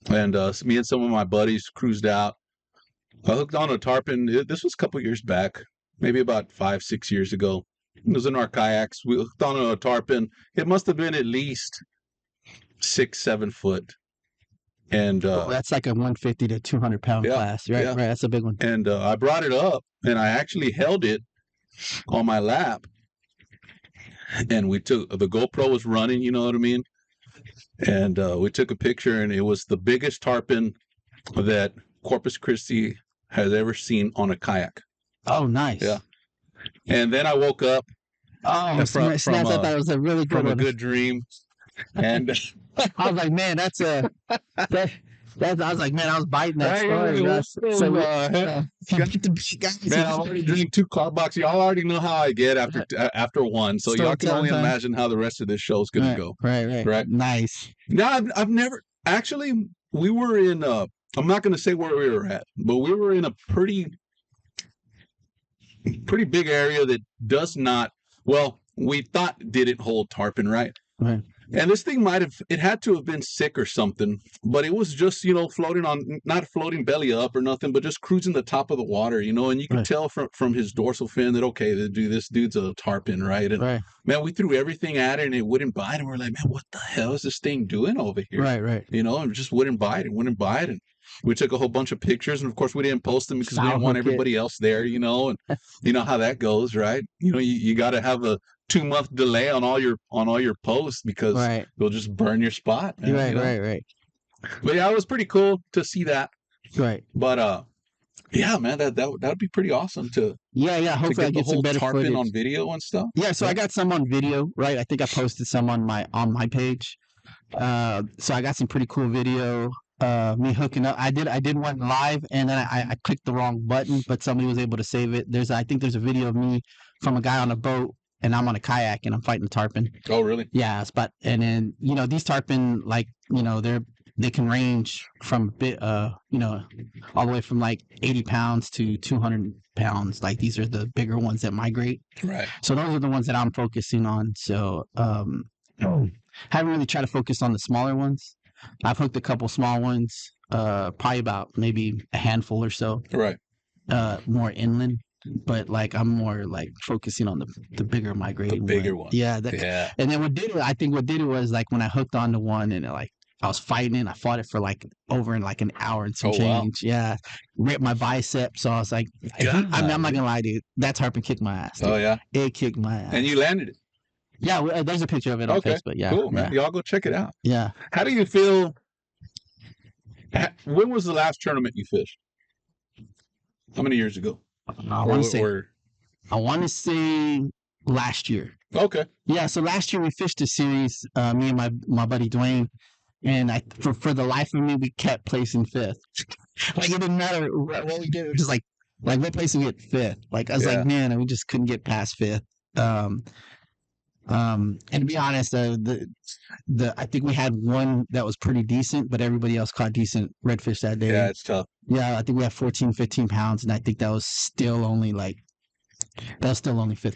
And me and some of my buddies cruised out. I hooked on a tarpon. This was a couple years back, maybe about 5-6 years ago. It was in our kayaks. We hooked on a tarpon. It must have been at least 6-7 foot. And That's like a 150 to 200 pound class, right? Yeah. Right, that's a big one. And I brought it up, and I actually held it on my lap. And we took the GoPro was running, you know what I mean? And we took a picture, and it was the biggest tarpon that Corpus Christi has ever seen on a kayak. Oh, nice. Yeah. And then I woke up. Oh, I thought it was a really good from one. a good dream. And I was like, man, that's a. I was like, man, I was biting that story. Man, I've already drank 2 Karbachs. Y'all already know how I get after one, so y'all can only imagine how the rest of this show is going to go. Right. Nice. No, I've never actually. We were in. I'm not going to say where we were at, but we were in a pretty big area that does not. Well, we thought didn't hold tarpon, right? Right. And this thing it had to have been sick or something, but it was just, floating on, not floating belly up or nothing, but just cruising the top of the water, and you can tell from his dorsal fin that, okay, this dude's a tarpon, right? And man, we threw everything at it and it wouldn't bite. And we're like, man, what the hell is this thing doing over here? Right. And it just wouldn't bite. And we took a whole bunch of pictures, and of course we didn't post them because we didn't want everybody else there, and you know how that goes, right? You got to have a 2-month delay on all your posts because they'll just burn your spot. Man, Right. But yeah, it was pretty cool to see that. Right. But yeah, man, that would be pretty awesome to hopefully I get some better tarpon footage on video and stuff. Yeah, so I got some on video, right? I think I posted some on my page. So I got some pretty cool video. Me hooking up. I did one live, and then I clicked the wrong button, but somebody was able to save it. I think there's a video of me from a guy on a boat, and I'm on a kayak, and I'm fighting a tarpon. Oh, really? Yeah, and then these tarpon, like they can range from all the way from like 80 pounds to 200 pounds. Like these are the bigger ones that migrate. Right. So those are the ones that I'm focusing on. So haven't really tried to focus on the smaller ones. I've hooked a couple small ones, probably about maybe a handful or so. Right. More inland, but like I'm more like focusing on the bigger migrating. The bigger one. Yeah. And then what did it was like when I hooked onto one and like I was fighting it. I fought it for like over in like an hour and some change. Wow. Yeah. Ripped my bicep. So I was like, I'm not going to lie, dude. That tarpon kicked my ass. Dude. Oh, yeah. It kicked my ass. And you landed it. Yeah. There's a picture of it on Facebook. Yeah. Cool, man. Y'all go check it out. Yeah. How do you feel? When was the last tournament you fished? How many years ago? I want to say last year. Okay. Yeah. So last year we fished a series, me and my buddy Dwayne. And for the life of me, we kept placing 5th. Like it didn't matter what we did. It was just like what place we get 5th. Like I was like, man, and we just couldn't get past 5th. And to be honest, I think we had one that was pretty decent, but everybody else caught decent redfish that day. Yeah, it's tough. Yeah, I think we had 14, 15 pounds, and I think that was still only 5th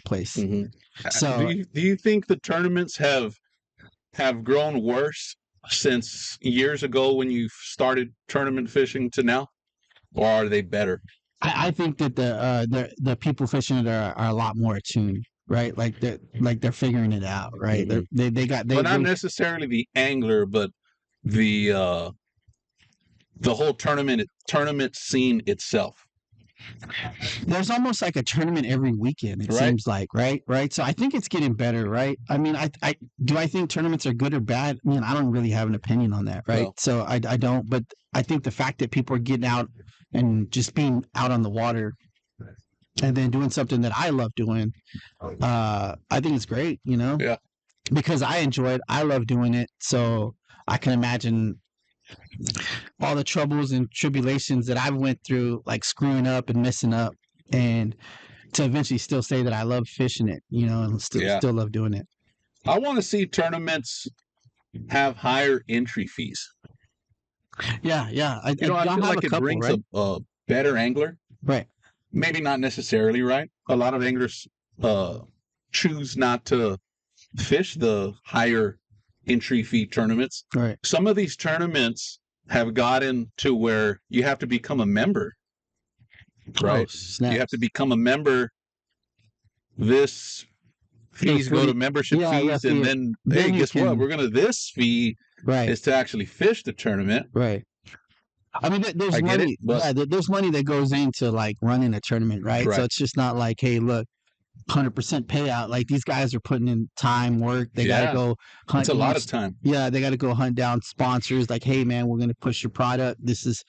place. Mm-hmm. So, do you think the tournaments have grown worse since years ago when you started tournament fishing to now, or are they better? I think that the people fishing it are a lot more attuned, right? Like they're figuring it out, right? Mm-hmm. But not necessarily the angler, but the whole tournament scene itself. There's almost like a tournament every weekend. It seems like, right? So I think it's getting better, right? I mean, I think tournaments are good or bad? I mean, I don't really have an opinion on that, right? No. So I don't. But I think the fact that people are getting out and just being out on the water and then doing something that I love doing, I think it's great, you know? Yeah. Because I love doing it. So I can imagine all the troubles and tribulations that I've went through, like screwing up and messing up, and to eventually still say that I love fishing it, you know, and still love doing it. I want to see tournaments have higher entry fees. Yeah. I feel like it brings right? a better angler. Right. Maybe not necessarily, right? A lot of anglers choose not to fish the higher entry fee tournaments. Right. Some of these tournaments have gotten to where you have to become a member, right? You have to become a member. This fees go to membership fees, and then hey, guess what? This fee is to actually fish the tournament. Right. I mean, there's money. There's money that goes into like running a tournament, right? So it's just not like, hey, look, 100% payout. Like these guys are putting in time, work. They gotta go hunt. It's a lot of time. Yeah, they gotta go hunt down sponsors. Like, hey, man, we're gonna push your product. This is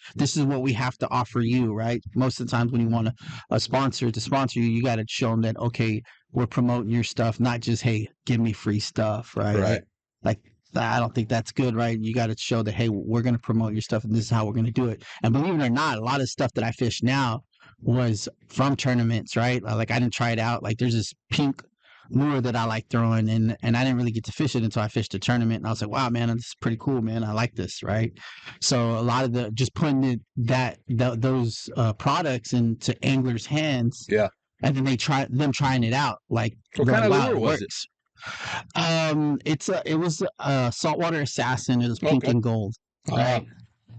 what we have to offer you, right? Most of the times when you want a sponsor to sponsor you, you gotta show them that okay, we're promoting your stuff, not just hey, give me free stuff, right? Right. Like I don't think that's good, right? You got to show that, hey, we're going to promote your stuff and this is how we're going to do it. And believe it or not, a lot of stuff that I fish now was from tournaments, right? Like I didn't try it out. Like there's this pink lure that I like throwing and I didn't really get to fish it until I fished a tournament. And I was like, wow, man, this is pretty cool, man. I like this, right? So a lot of just putting those products into anglers' hands. Yeah. And then trying it out. Like, what kind of lure was it? It was a saltwater assassin. It was pink and gold, right?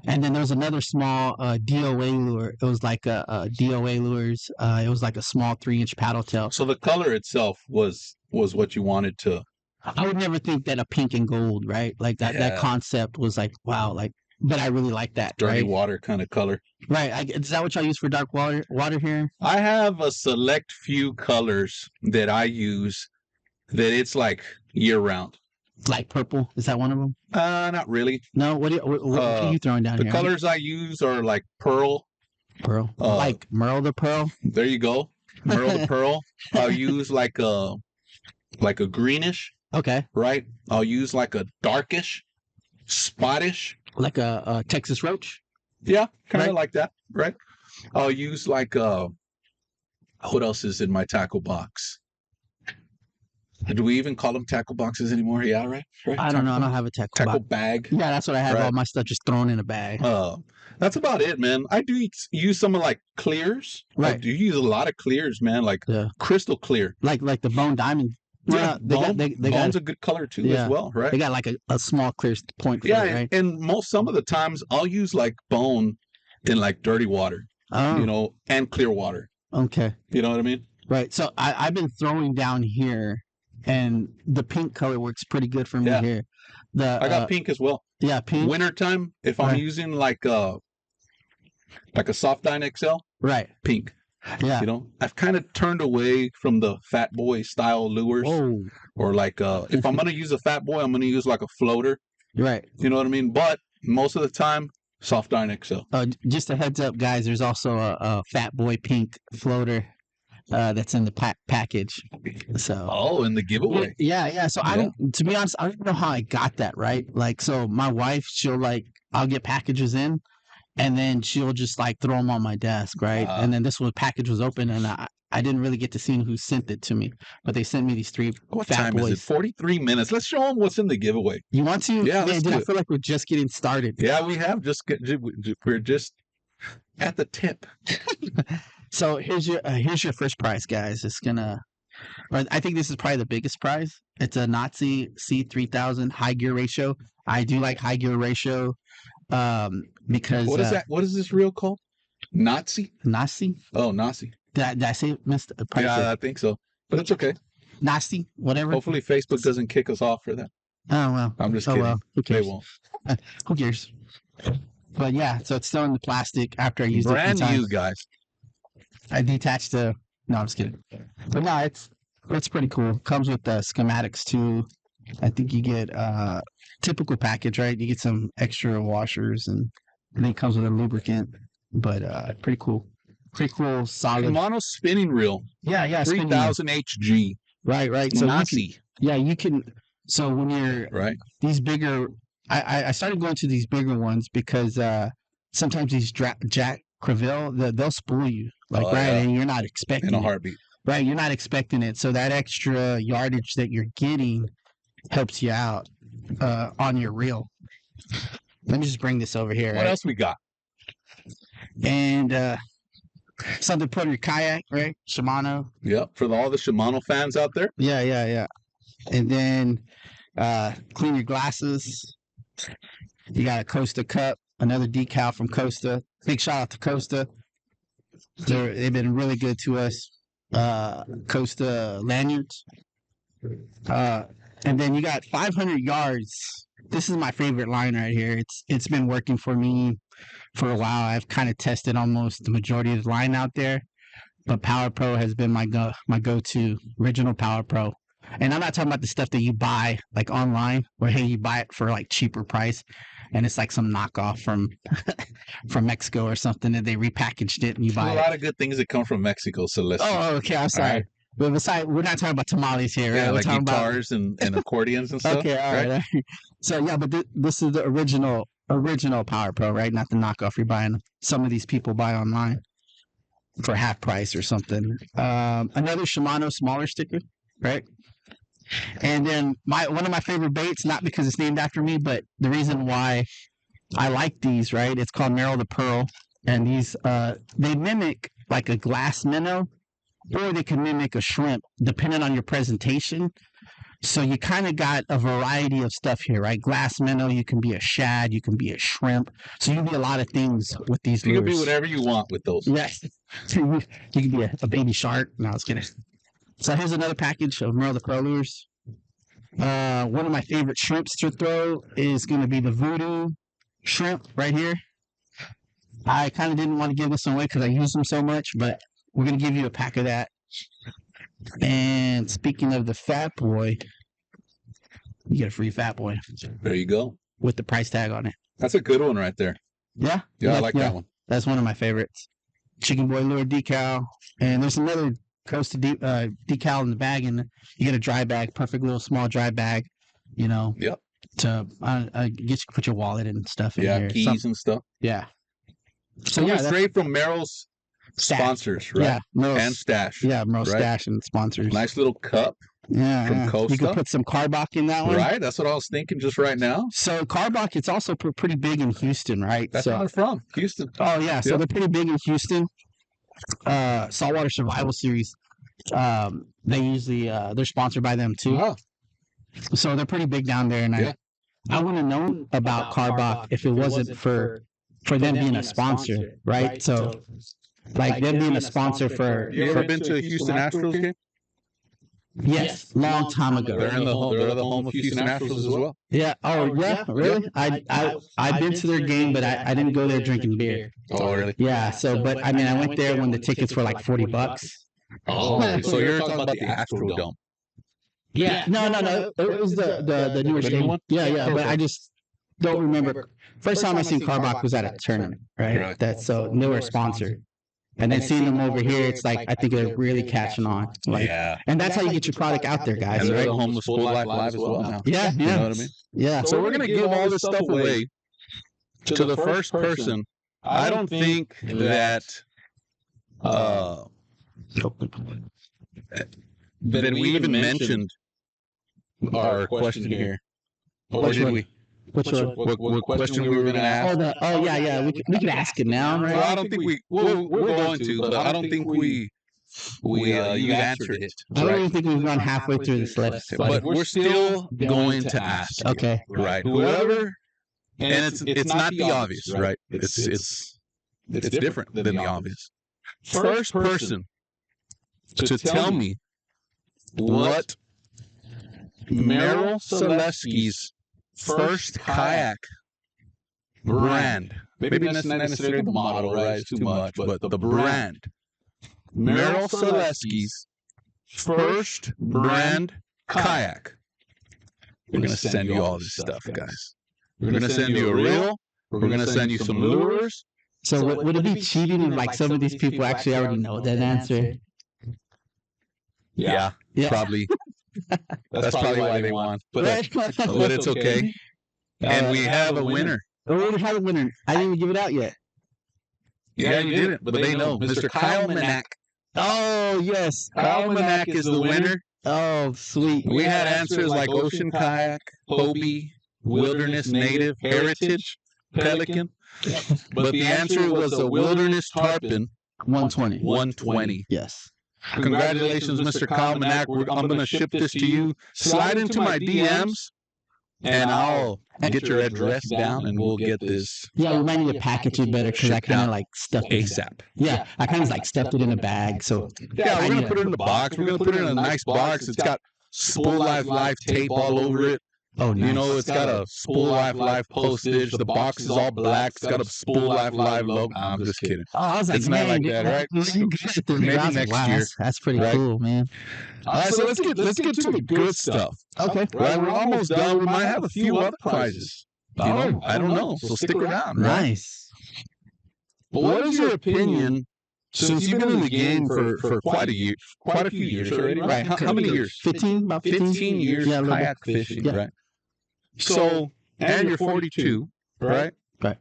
And then there was another small DOA lure. It was like a DOA lures. It was like a small 3-inch paddle tail. So the color itself was what you wanted to. I would never think that a pink and gold, right? Like that concept was like wow, like. But I really like that. Dirty water kind of color. Right. Is that what y'all use for dark water here? I have a select few colors that I use that it's like year round. Like purple? Is that one of them? Not really. No. What are you throwing down here? The colors I use are like pearl. Pearl? Like Merle the Pearl? There you go. Merle the Pearl. I'll use like a greenish. Okay. Right? I'll use like a darkish, spottish. Like a Texas roach? Yeah, kind of like that, right? I'll use like what else is in my tackle box? Do we even call them tackle boxes anymore? Yeah, right? I don't know. I don't have a tackle bag. Yeah, that's what I have. Right. All my stuff just thrown in a bag. That's about it, man. I do use some of like clears. Right. I do use a lot of clears, man, like crystal clear. Like the Bone Diamond. Yeah, Bone's a good color too as well, right? They got like a small clear point for it, right? And some of the times I'll use like Bone in like dirty water, you know, and clear water. Okay. You know what I mean? Right. So I've been throwing down here, and the pink color works pretty good for me here. I got pink as well. Yeah, pink. Wintertime, if I'm using like a soft dine XL, right? Pink. Yeah. You know, I've kind of turned away from the fat boy style lures. Whoa. Or like if I'm gonna use a fat boy, I'm gonna use like a floater. Right. You know what I mean? But most of the time, soft dine XL. Just a heads up, guys. There's also a fat boy pink floater that's in the package. So. In the giveaway. Yeah. So to be honest, I don't know how I got that, right? Like, so my wife, I'll get packages in, and then she'll just like throw them on my desk, right? And then package was open, and I didn't really get to see who sent it to me, but they sent me these 3 what fat time boys. Is it? 43 minutes. Let's show them what's in the giveaway. You want to? Yeah, let's do I feel like we're just getting started. Yeah, we have we're just at the tip. So here's your first prize, guys. I think this is probably the biggest prize. It's a Nazi C3000 high gear ratio. I do like high gear ratio because what is that? What is this reel called? Nazi? Oh, Nazi. Did I say Mr. Yeah, I think so. But it's okay. Nazi, whatever. Hopefully Facebook doesn't kick us off for that. Oh, well. I'm just kidding. Well. Who cares? They won't. Who cares? But yeah, so it's still in the plastic after I used it. Brand new, guys. I detached no, I'm just kidding. But no, it's pretty cool. Comes with the schematics too. I think you get typical package, right? You get some extra washers and then it comes with a lubricant. But pretty cool. pretty cool, solid. Shimano spinning reel. Yeah, spinning wheel. 3000 HG. Right. So Nazi. you can. So when you're Right. these bigger, I started going to these bigger ones because sometimes these Jack Crevalle, they'll spool you and you're not expecting In a it. heartbeat. Right, you're not expecting it. So that extra yardage that you're getting helps you out on your reel. Let me just bring this over here. What else we got? And something to put in your kayak, right? Shimano. Yep. For all the Shimano fans out there. Yeah. And then clean your glasses. You got a Costa cup, another decal from Costa. Big shout out to Costa. They've been really good to us. Costa lanyards. And then you got 500 yards. This is my favorite line right here. It's been working for me for a while. I've kind of tested almost the majority of the line out there, but Power Pro has been my go-to, original Power Pro. And I'm not talking about the stuff that you buy like online, where hey, you buy it for like cheaper price, and it's like some knockoff from Mexico or something, and they repackaged it and you buy a lot of good things that come from Mexico, Celeste. Oh, okay. I'm sorry. Right. But besides, we're not talking about tamales here, right? Yeah, we're like talking guitars and accordions and stuff. Okay, all right. So yeah, but this is the original Power Pro, right? Not the knockoff you're buying. Some of these people buy online for half price or something. Another Shimano smaller sticker, right? And then one of my favorite baits, not because it's named after me, but the reason why I like these, right? It's called Merriel the Pearl, and these they mimic like a glass minnow, or they can mimic a shrimp, depending on your presentation. So you kind of got a variety of stuff here, right? Glass minnow, you can be a shad, you can be a shrimp. So you can be a lot of things with these lures. You can be whatever you want with those. Yes. You can be a baby shark. No, I was kidding. So here's another package of Merriel the Pro lures. One of my favorite shrimps to throw is going to be the Voodoo shrimp right here. I kind of didn't want to give this one away because I use them so much, but we're going to give you a pack of that. And speaking of the Fat Boy, you get a free Fat Boy. There you go. With the price tag on it. That's a good one right there. Yeah? Yeah, I like that one. That's one of my favorites. Chicken Boy lure decal. And there's another Costa decal in the bag, and you get a dry bag, perfect little small dry bag, you know. Yep. To get you to put your wallet and stuff in here. Keys and stuff. Yeah. So yeah, straight from Merrill's sponsors, right? Yeah, and Stash. Yeah, Merrill Stash and sponsors. Nice little cup. Yeah, from Costa. You can put some Karbach in that one. Right, that's what I was thinking just right now. So Karbach, it's also pretty big in Houston, right? That's where they're from, Houston. Oh yeah, so they're pretty big in Houston. Saltwater Survival Series. They usually they're sponsored by them too. Oh. So they're pretty big down there, and I wouldn't have known about Karbach if it wasn't for them being a sponsor, right? So like them being a sponsor for. You ever been to a Houston Astros game? Yes, long time ago. They're the home of Houston Astros as well. Yeah. Oh, yeah. Really? I've been to their game, but I didn't go there drinking beer. Oh, really? Yeah. So, but I mean, I went there when the tickets were like $40. Oh, so you're talking about the Astrodome? Yeah. No. It was the newer stadium one. Yeah. But I just don't remember. First time I seen Karbach was at a tournament, right? That's so newer sponsor. And then seeing them over here, it's like I think they're really catching on. Like, and that's how you get your product out there, guys. And they're right? the home of Spooled Life Live as well now. Yeah. You know what I mean? Yeah. So we're gonna give all this stuff away to the first person. I don't think that that we even mentioned our question here. Or did we? What question we were going to ask? Yeah. We could ask it now, right? Well, I don't think we're going to, but I don't think you answered it. I don't even think we've gone halfway through this list. But we're still going to ask. Okay. Right. Whoever, and it's not the obvious, right? It's different than the obvious. First person to tell me what Merriel Solesky's first kayak brand, maybe not necessarily the model, right? It's too much, but the brand. Merriel Solesky's first brand kayak. We're going to send you all this stuff, guys. We're going to send you a reel. We're going to send you some lures. So would it be cheating if like some of these people actually already know that answer? Yeah, probably. That's probably why they won. But it's okay. And we have a winner. Oh, we have a winner. I didn't even give it out yet. Yeah, you didn't, but they know. Mr. Kyle Manak. Oh, yes. Kyle Manak is the winner. Oh, sweet. We had answers like ocean kayak, Hobie, wilderness native, heritage, pelican. But the answer was a wilderness tarpon. 120. 120. Yes. Congratulations, Mr. Kyle Manak. I'm going to ship this to you. Slide into my DMs, and I'll get your address down, and we'll get this. Yeah, we might need to package it better because I kind of like stuffed it ASAP. Yeah, I kind of like stuffed it in a bag. So yeah, we're going to put it in a box. We're going to put it in a nice box. It's got Spooled Life tape all over it. Oh, nice. You know, it's got a Spooled Life postage. The box is all black. It's got a Spooled Life logo. I'm just kidding. Oh, I was like, it's not like that, right? Maybe next year. That's pretty cool, man. All right, so let's get to the good stuff. Okay. Right, we're almost done. We might have a few other prizes. You know, I don't know. So stick around. Right? Nice. But what is your opinion? Since you've been in the game for quite a few years already, right? How many years? 15, about 15 years kayak fishing, right? So, and you're 42, right? Right.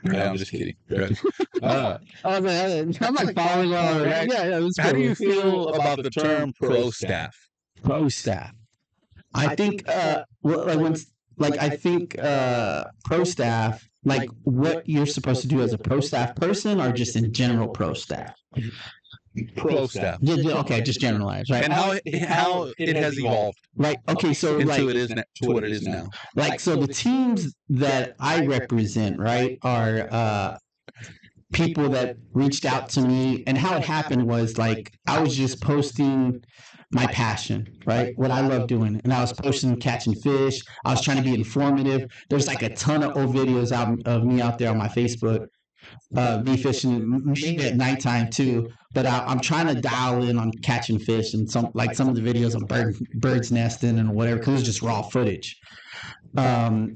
Yeah, I'm just kidding. Right. I'm like following on. Right? Yeah. How do you feel about the term pro staff? Pro staff. I think, pro staff, like what you're supposed to do as a pro staff person or just in general pro staff? Pro staff. Yeah, okay, just generalized, right? And how it has evolved. Right. Okay, so into like to what it is now. Like so the teams that I represent, right, are people that reached out to me, and how it happened was like I was just posting my passion, right? What I love doing. And I was posting catching fish. I was trying to be informative. There's like a ton of old videos out of me out there on my Facebook. Me fishing, maybe at nighttime too, but I'm trying to dial in on catching fish and some of the videos on birds nesting and whatever because it's just raw footage. Like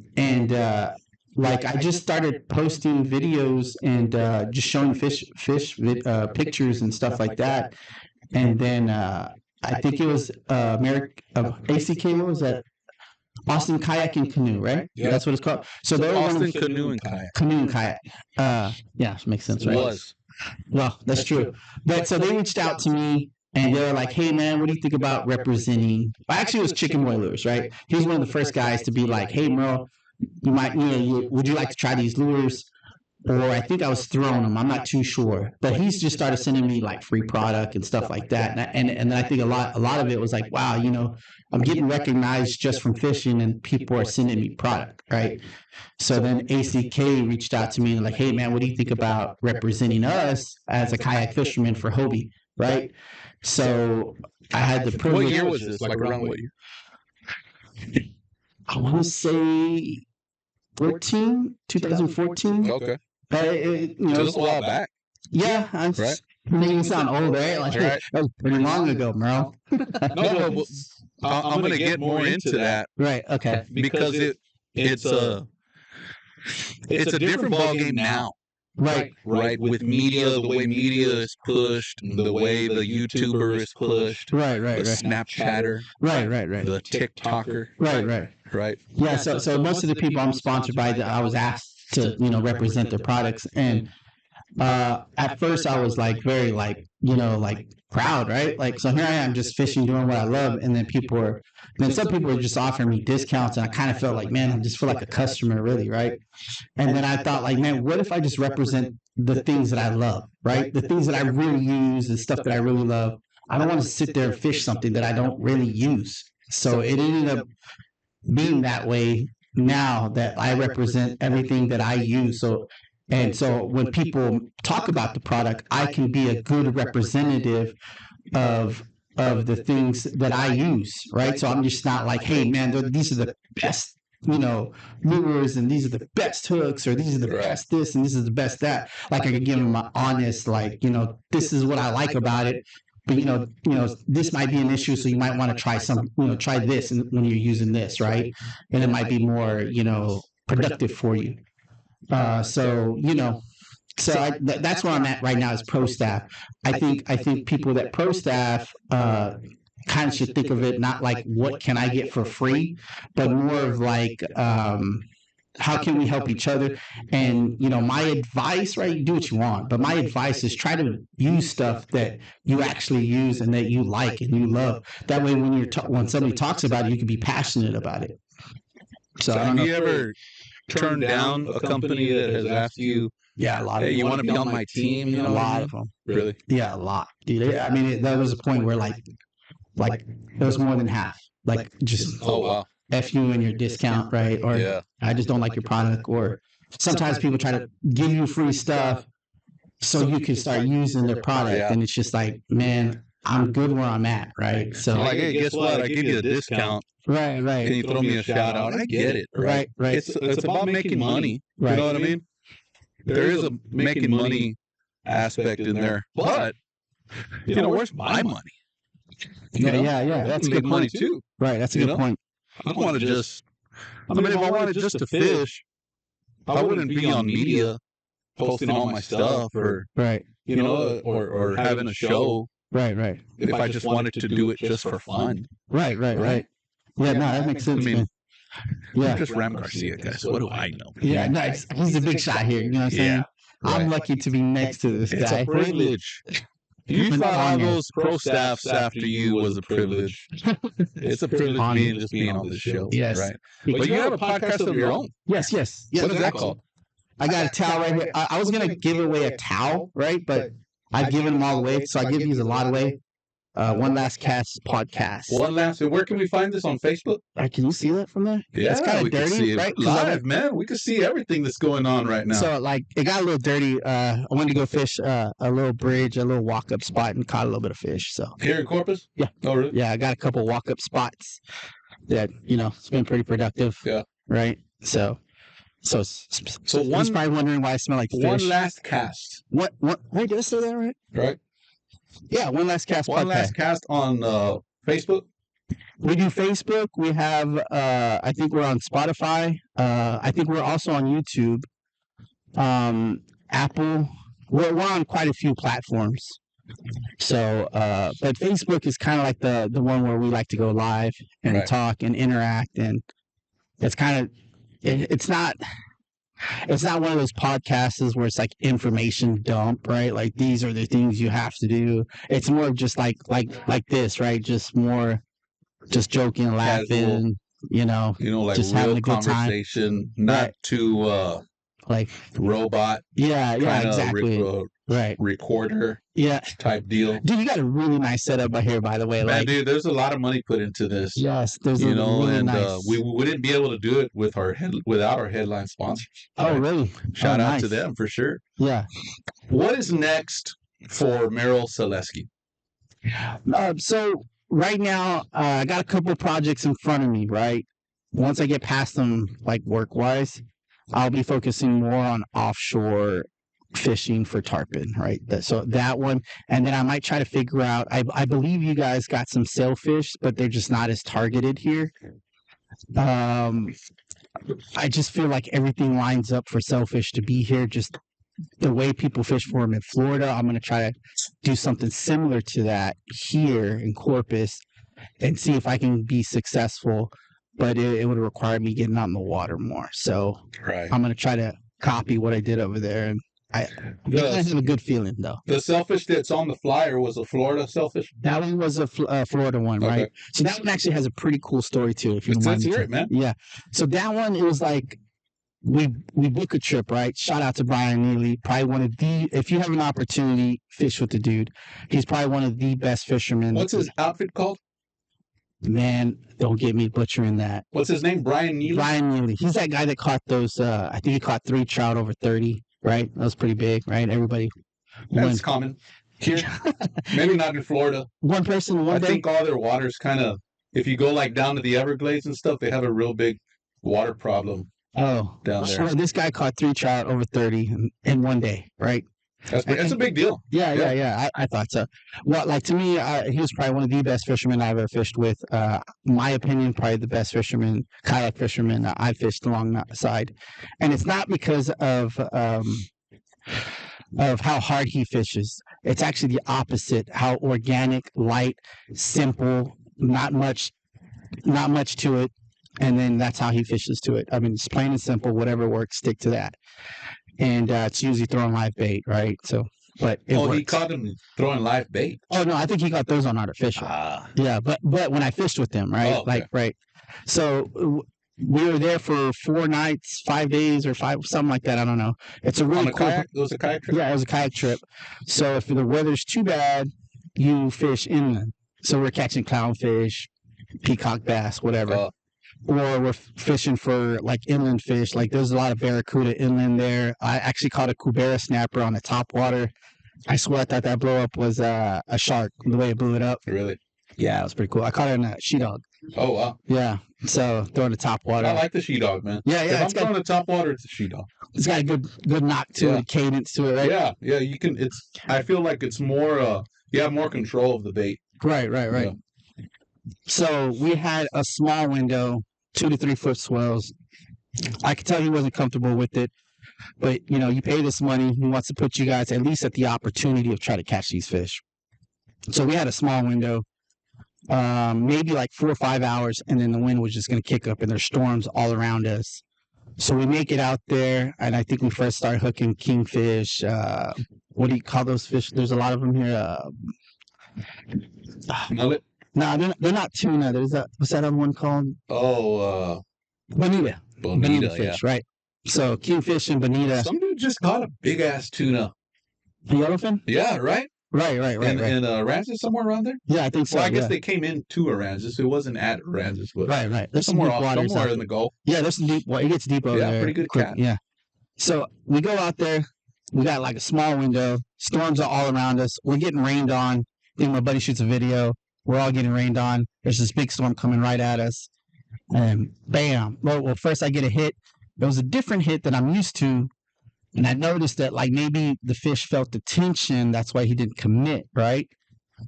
I just started posting videos and just showing fish pictures and stuff like that, and then I think it was ACK. What was that? Austin Kayaking Canoe, right? Yeah, that's what it's called. So they're Austin Canoe and Kayak. Canoe and Kayak. Yeah, makes sense, right? It was. Well, that's true. But so they reached out to me and they were like, "Hey, man, what do you think about representing?" Well, actually, it was Chicken Boy Lures, right? He was one of the first guys to be like, "Hey, Merle, would you like to try these lures?" Or I think I was throwing them. I'm not too sure, but he's just started sending me like free product and stuff like that. And then I think a lot of it was like, wow, I'm getting recognized just from fishing, and people are sending me product, right? So then ACK reached out to me and like, hey man, what do you think about representing us as a kayak fisherman for Hobie, right? So I had the privilege. What year was this? Like around what year? I want to say 2014. Okay. Just a while back. Yeah, I'm right. Making it sound old, right? Like right. That was pretty long ago, Merle. No, I'm going to get more into that. Right. Okay. Because it's a different ballgame now. Right. With media, the way media is pushed, the way the YouTuber is pushed. Right. The Snapchatter. Right. The TikToker. Right. Yeah. So most of the people I'm sponsored by, I was asked to represent their products, and at first I was like very proud, right? Like, so here I am just fishing, doing what I love, and then some people were just offering me discounts, and I kind of felt like, man, I just feel like a customer, really, right? And then I thought, like, man, what if I just represent the things that I love, right? The things that I really use, the stuff that I really love. I don't want to sit there and fish something that I don't really use. So it ended up being that way now that I represent everything that I use. So when people talk about the product, I can be a good representative of the things that I use, right? So I'm just not like, hey man, these are the best, lures, and these are the best hooks, or these are the best this, and this is the best that. Like I could give them my honest, this is what I like about it. But this might be an issue, so you might want to try try this when you're using this, right? And it might be more, productive for you. So So that's where I'm at right now is pro staff. I think people that pro staff kind of should think of it not like what can I get for free, but more of like how can we help each other? And my advice, right? You do what you want, but my advice is try to use stuff that you actually use and that you like and you love. That way, when when somebody talks about it, you can be passionate about it. So have you ever turned down a company that has asked you? Yeah, a lot of you want to be on my team? A lot of them. Really? Yeah, a lot, dude. I mean, that was a point where like it was more than half. Like just wow. F you and your discount, right? Or I just don't like your product. Or sometimes people try to give you free stuff so you can start using their product, and it's just like, man, I'm good where I'm at, right? So like, hey, guess what? I give you a discount. Right. Can you throw me a shout out? I get it. Right. It's about making money. Right. You know what I mean? There is a making money aspect in there, but where's my money? Yeah. That's a good money point too. Right. That's a good point. I don't want to just. I mean, if I wanted just to fish, I wouldn't be on media posting all my stuff, or right. or having a show. Right. If I just wanted to do it just for fun. Right. Yeah, no, that makes sense. I mean, man. Yeah. I'm just Ram Garcia, guys. What do I know? Yeah, nice. He's a big shot here. You know what I'm saying? Yeah, I'm lucky to be next to this It's guy. a privilege. You thought all those pro staffs after you was a privilege. It's a privilege being on the show. Yes. Right. But you have a podcast of your own. Yes. What is that called? I got a towel right here. I was gonna give away a towel, right? But I've given them all away, so I give these a lot away. One Last Cast podcast. And where can we find this on Facebook? Can you see that from there? Yeah, it's kind of dirty, see it right? Live, man. We can see everything that's going on right now. So, like, it got a little dirty. I wanted to go fish a little bridge, a little walk-up spot, and caught a little bit of fish. So here in Corpus? Yeah. Oh, really? Yeah, I got a couple walk-up spots that it's been pretty productive. Yeah. Right. So one's probably wondering why I smell like fish. One Last Cast. What? Wait, did I say that right? Right. Yeah, One Last Cast. One Last Cast on Facebook. We do Facebook. We have. I think we're on Spotify. I think we're also on YouTube. Apple. We're on quite a few platforms. So, but Facebook is kind of like the one where we like to go live and talk and interact, and it's kind of it's not one of those podcasts where it's like information dump, right? Like these are the things you have to do. It's more of just like this, right? Just more, just joking, laughing, like just real having a good conversation, not too like robot. Yeah, exactly. Recorder. Yeah. Type deal. Dude, you got a really nice setup out here, by the way. Man, dude, there's a lot of money put into this. Yes, there's a really nice. We wouldn't be able to do it without our headline sponsors. Oh, really? Shout out to them for sure. Yeah. What is next for Merriel Solesky? So right now, I got a couple of projects in front of me, right? Once I get past them, like work-wise, I'll be focusing more on offshore fishing for tarpon, right? So that one, and then I might try to figure out. I believe you guys got some sailfish, but they're just not as targeted here. I just feel like everything lines up for sailfish to be here. Just the way people fish for them in Florida, I'm going to try to do something similar to that here in Corpus, and see if I can be successful. But it would require me getting out in the water more. So I'm going to try to copy what I did over there, and I have a good feeling though. The sailfish that's on the flyer was a Florida sailfish. That one was a Florida one, right? So that one actually has a pretty cool story too. If you don't mind, let's hear it, man. Yeah. So that one, it was like we book a trip, right? Shout out to Brian Neely, probably one of the. If you have an opportunity, fish with the dude. He's probably one of the best fishermen. What's his outfit called? Man, don't get me butchering that. What's his name? Brian Neely. Brian Neely. He's that guy that caught those. I think he caught 3 trout over 30. Right, that was pretty big, right? Everybody. That's common here. Maybe not in Florida. One person, one day. I think all their water's kind of. If you go like down to the Everglades and stuff, they have a real big water problem. Oh, down there. Well, this guy caught 3 trout over 30 in one day, right? That's a big deal. Yeah. I thought so. Well, like to me, he was probably one of the best fishermen I've ever fished with. My opinion, probably the best fisherman, kayak fisherman I fished alongside. And it's not because of of how hard he fishes. It's actually the opposite. How organic, light, simple, not much to it, and then that's how he fishes to it. I mean, it's plain and simple. Whatever works, stick to that. And it's usually throwing live bait, right? So, but it works. He caught him throwing live bait. Oh no, I think he got those on artificial. Yeah, but when I fished with him, right? Okay. Right. So we were there for 4 nights, 5 days, or something like that. I don't know. It's a really cool. Kayak? It was a kayak trip. Yeah, it was a kayak trip. So if the weather's too bad, you fish inland. So we're catching clownfish, peacock bass, whatever. Or we're fishing for like inland fish. Like there's a lot of barracuda inland there. I actually caught a cubera snapper on the top water. I swear I thought that blow up was a shark, the way it blew it up. Really? Yeah, it was pretty cool. I caught it in a she-dog. Oh, wow. Yeah. So throwing the top water. I like the she-dog, man. Yeah. If I'm throwing the top water, it's a she-dog. It's got a good knock to it, cadence to it, right? Yeah. You can. I feel like it's more. You have more control of the bait. Right. Yeah. So we had a small window, 2 to 3 foot swells. I could tell he wasn't comfortable with it, but you pay this money. He wants to put you guys at least at the opportunity of trying to catch these fish. So we had a small window, maybe like 4 or 5 hours, and then the wind was just going to kick up, and there's storms all around us. So we make it out there, and I think we first started hooking kingfish. What do you call those fish? There's a lot of them here. Mullet? No, they're not tuna. What's that other one called? Oh, bonita. Bonita fish, right? So kingfish and bonita. Some dude just caught a big ass tuna. A yellowfin? Yeah, right. Right. In Aransas, somewhere around there. Yeah, I think so. Well, I guess they came into Aransas. It wasn't at Aransas, but right. There's somewhere some deep waters somewhere in the Gulf. Yeah, there's some deep. Well, it gets deep over there. Yeah, pretty good cat. Yeah. So we go out there. We got like a small window. Storms are all around us. We're getting rained on. Then my buddy shoots a video. We're all getting rained on. There's this big storm coming right at us. And bam. Well, first I get a hit. It was a different hit than I'm used to. And I noticed that like maybe the fish felt the tension. That's why he didn't commit, right?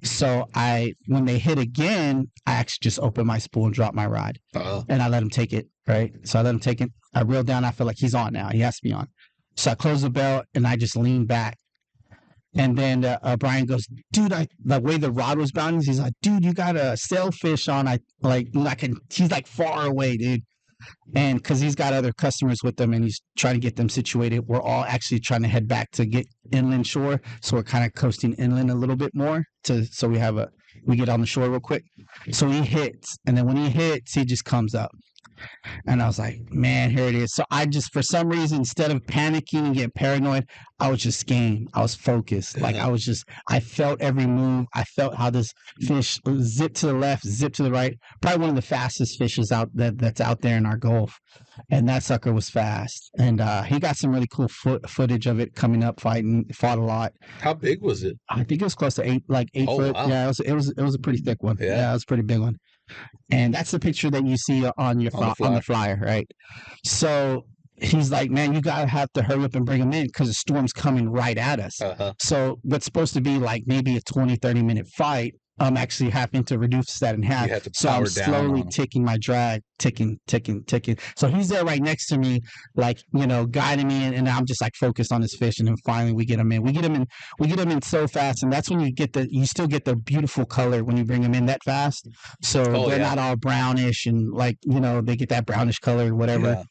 So when they hit again, I actually just opened my spool and dropped my rod. And I let him take it, right? So I let him take it. I reeled down. I feel like he's on now. He has to be on. So I closed the belt and I just leaned back. And then Brian goes, dude, the way the rod was bounding, he's like, dude, you got a sailfish on. He's like far away, dude. And because he's got other customers with him and he's trying to get them situated, we're all actually trying to head back to get inland shore. So we're kind of coasting inland a little bit more so we get on the shore real quick. So he hits. And then when he hits, he just comes up. And I was like, man, here it is. So I just, for some reason, instead of panicking and getting paranoid, I was just game. I was focused. Like I felt every move. I felt how this fish zipped to the left, zipped to the right. Probably one of the fastest fishes that's out there in our Gulf. And that sucker was fast. And he got some really cool footage of it coming up, fighting, fought a lot. How big was it? I think it was close to 8 foot. Wow. Yeah, it was a pretty thick one. Yeah, it was a pretty big one. And that's the picture that you see on the flyer, right? So he's like, man, you gotta have to hurry up and bring him in because the storm's coming right at us. So what's supposed to be like maybe a 20-30 minute fight, I'm actually having to reduce that in half. So I'm slowly ticking my drag, ticking. So he's there right next to me, like, guiding me, and I'm just like focused on this fish. And then finally we get him in. We get him in so fast, and that's when you still get the beautiful color when you bring them in that fast. So they're not all brownish and like, they get that brownish color or whatever. Yeah.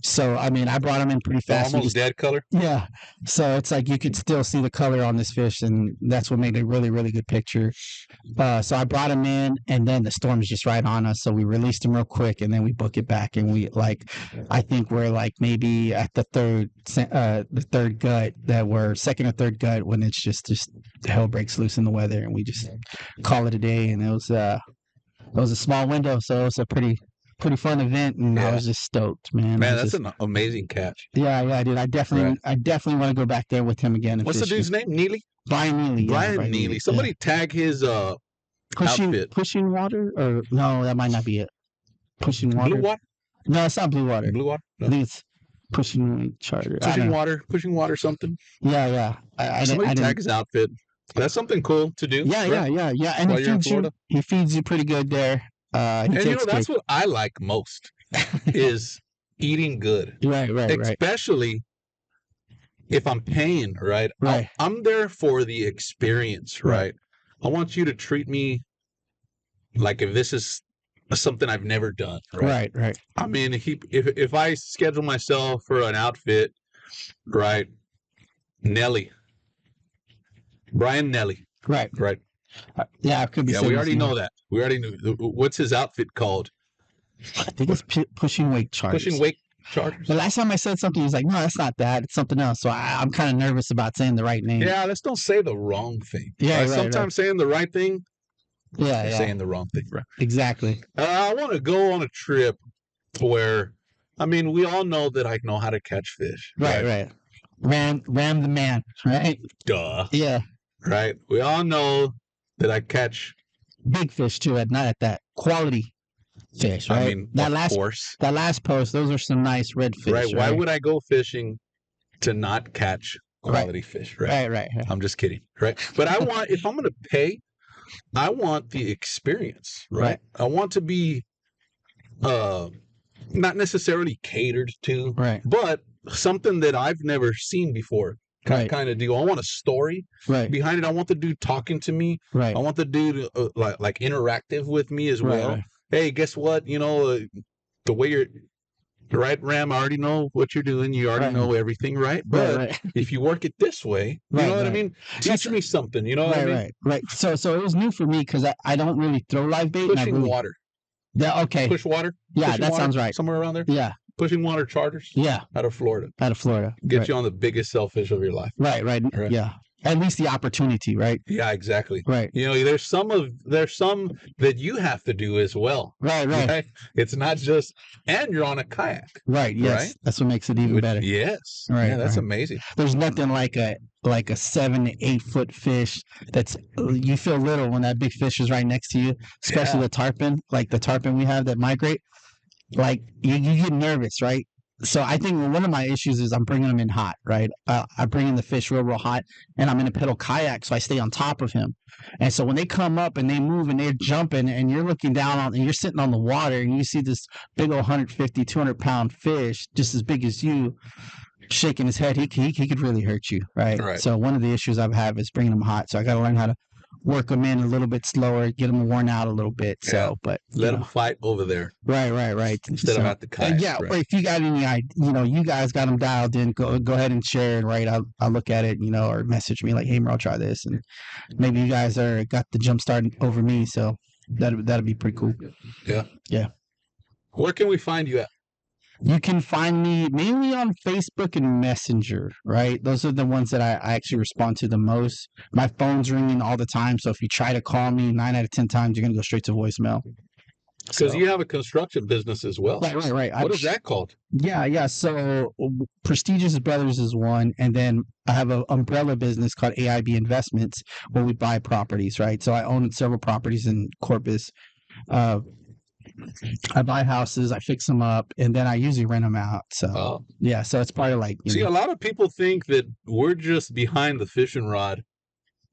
So, I mean, I brought him in pretty fast. Almost dead color? Yeah. So, it's like you could still see the color on this fish, and that's what made it a really, really good picture. So, I brought him in, and then the storm's just right on us. So, we released him real quick, and then we book it back. And I think we're like maybe at the third gut second or third gut when it's just hell breaks loose in the weather, and we just call it a day. And it was a small window, so it was a pretty fun event, and I was just stoked, man. Man, that's an amazing catch. Yeah, dude. I definitely want to go back there with him again. What's the dude's name? Neely? Brian Neely. Brian Neely. Somebody tag his outfit. Pushing Water? Or no, that might not be it. Pushing Water. Blue Water? No, it's not Blue Water. Blue Water? No. I think it's Pushing Charter. Pushing Water something. Yeah. Somebody tag his outfit. That's something cool to do. Yeah. And he feeds you pretty good there. That's what I like most is eating good. Right. Especially if I'm paying, right, Right. I'm there for the experience, right? I want you to treat me like if this is something I've never done, right? Right. I mean, if I schedule myself for an outfit, right, Nelly, Brian Nelly, Right. right? Yeah, I could be Yeah, saying we this already wrong. know that. We already knew. What's his outfit called? I think it's pushing weight charters. Pushing weight charters. The last time I said something, he's like, "No, that's not that. It's something else." So I'm kind of nervous about saying the right name. Yeah, let's don't say the wrong thing. Yeah, right. Sometimes saying the right thing, Yeah, saying the wrong thing. Right. Exactly. I want to go on a trip where, I mean, we all know that I know how to catch fish. Right. Ram the man, right? Duh. Yeah. Right. We all know that I catch big fish too. Not at that quality fish, right? I mean, that of course. That last post, those are some nice red fish. Right. Why would I go fishing to not catch quality fish? Right. I'm just kidding. Right. But I want, if I'm going to pay, I want the experience. Right. I want to be not necessarily catered to, but something that I've never seen before. Kind of deal. I want a story behind it. I want the dude talking to me. I want the dude like interactive with me as well. Hey, guess what? You know, the way you're right, Ram. I already know what you're doing. You already know everything, right? But if you work it this way, you know what I mean. Teach me something. You know what I mean? Right. So it was new for me because I don't really throw live bait. Pushing water. Yeah. Okay. Push water. Yeah, that sounds right. Somewhere around there. Yeah. Pushing water charters. Yeah. Out of Florida. Get you on the biggest sailfish of your life. Right. Yeah. At least the opportunity, right? Yeah, exactly. Right. You know, there's some that you have to do as well. Right. It's not just, and you're on a kayak. Right. Yes. Right? That's what makes it even better. Yes. Right. Yeah, that's amazing. There's nothing like a 7 to 8 foot fish that's you feel little when that big fish is right next to you, especially the tarpon, like the tarpon we have that migrate. Like you get nervous, right? So I think one of my issues is I'm bringing them in hot, right? I bring in the fish real hot, and I'm in a pedal kayak, so I stay on top of him. And so when they come up and they move and they're jumping, and you're looking down on, and you're sitting on the water, and you see this big old 150, 200-pound fish, just as big as you, shaking his head, he could really hurt you, right? So one of the issues I've had is bringing them hot. So I got to learn how to work them in a little bit slower, get them worn out a little bit. So, but let them fight over there. Right. Instead of at the kayak. If you got any, you guys got them dialed in, go ahead and share. Right, I'll look at it, or message me like, hey, Merriel, try this, and maybe you guys got the jump start over me. So that'd be pretty cool. Yeah. Where can we find you at? You can find me mainly on Facebook and Messenger, right? Those are the ones that I actually respond to the most. My phone's ringing all the time, so if you try to call me 9 out of 10 times, you're going to go straight to voicemail. Because you have a construction business as well. Right. What is that called? Yeah. So Prestigious Brothers is one, and then I have an umbrella business called AIB Investments where we buy properties, right? So I own several properties in Corpus. I buy houses, I fix them up, and then I usually rent them out. So so it's part of like. A lot of people think that we're just behind the fishing rod,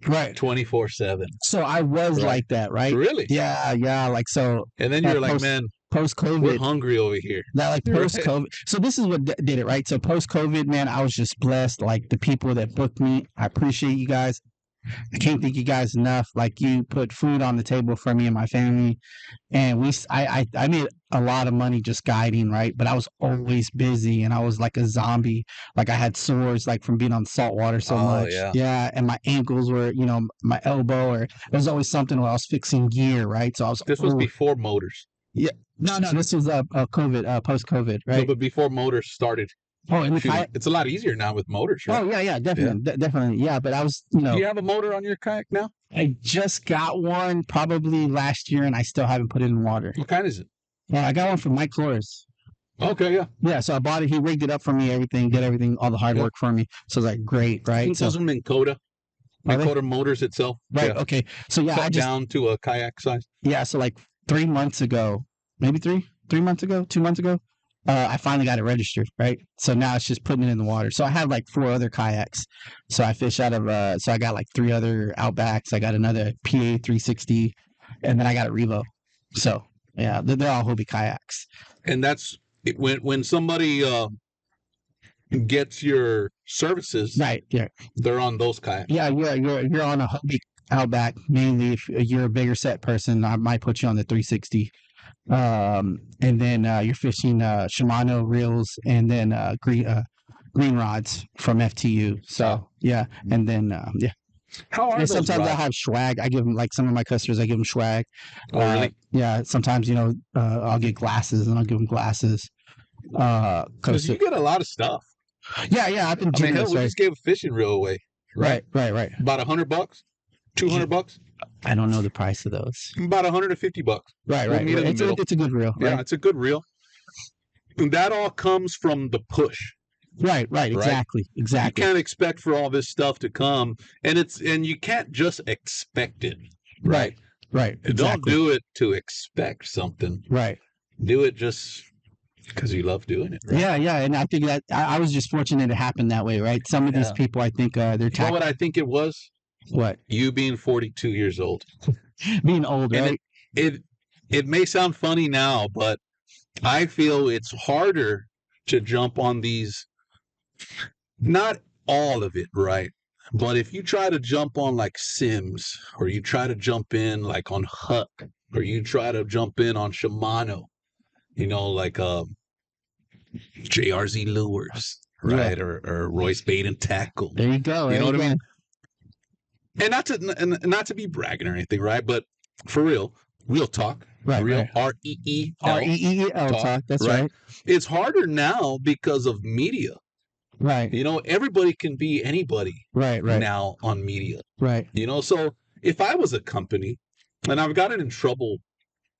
right, 24/7. So I was like that, right? Really? Yeah. Like so. And then you're like, man, post-COVID, we're hungry over here. Not like post-COVID. So this is what did it, right? So post-COVID, man, I was just blessed. Like the people that booked me, I appreciate you guys. I can't thank you guys enough. Like you put food on the table for me and my family, and I made a lot of money just guiding, right? But I was always busy, and I was like a zombie. Like I had sores, like from being on salt water so much. Yeah, and my ankles were, my elbow, or there was always something where I was fixing gear, right? So I was. This was before motors. Yeah, no, this was COVID, post-COVID, right? No, but before motors started. Oh, and it's a lot easier now with motors, right? Oh, yeah, definitely. Yeah, but I was, Do you have a motor on your kayak now? I just got one probably last year, and I still haven't put it in water. What kind is it? I got one from Mike Flores. Okay, yeah. Yeah, so I bought it. He rigged it up for me, did everything, all the hard work for me. So it's like, great, right? I think those are Minn Kota motors itself. Right, okay. So yeah, I just down to a kayak size. Yeah, so like 3 months ago, maybe 3 months ago, 2 months ago, I finally got it registered, right? So now it's just putting it in the water. So I have like 4 other kayaks. So I fish out of, so I got like 3 other Outbacks. I got another PA 360, and then I got a Revo. So yeah, they're all Hobie kayaks. And that's when somebody gets your services, Right. Yeah. they're on those kayaks. Yeah. You're on a Hobie Outback mainly. If you're a bigger set person, I might put you on the 360. And then you're fishing Shimano reels and then green rods from FTU. So yeah, and then yeah. How are And those sometimes I rods? have swag. I give them like some of my customers. I give them swag. Oh, really? Yeah. Sometimes I'll get glasses and I'll give them glasses. Because you get a lot of stuff. Yeah. I've been I mean, hell, generous, we right? just gave a fishing reel away, right? Right. About $100, $200, I don't know the price of those. about $150. Right. We'll meet in the It's middle. it's a good reel. Yeah, Right. it's a good reel. And that all comes from the push. Right. Exactly. You can't expect for all this stuff to come, and you can't just expect it, right? Right. Don't Exactly. do it to expect something. Right. Do it just because you love doing it. Right? Yeah. And I think that I was just fortunate it happened that way, right? Some of these Yeah. people, I think they're You know what I think it was? What? You being 42 years old. Being old, And right? it may sound funny now, but I feel it's harder to jump on these. Not all of it, right? But if you try to jump on like Sims, or you try to jump in like on Huck, or you try to jump in on Shimano, like JRZ Lures, right? Or Royce Bait and Tackle. There you go. You know what I There mean? And not to be bragging or anything, right? But for real talk, Right. real Right. REEL. REEL talk. That's right? right. It's harder now because of media. Right. Everybody can be anybody Right. now on media. Right. So if I was a company, and I've gotten in trouble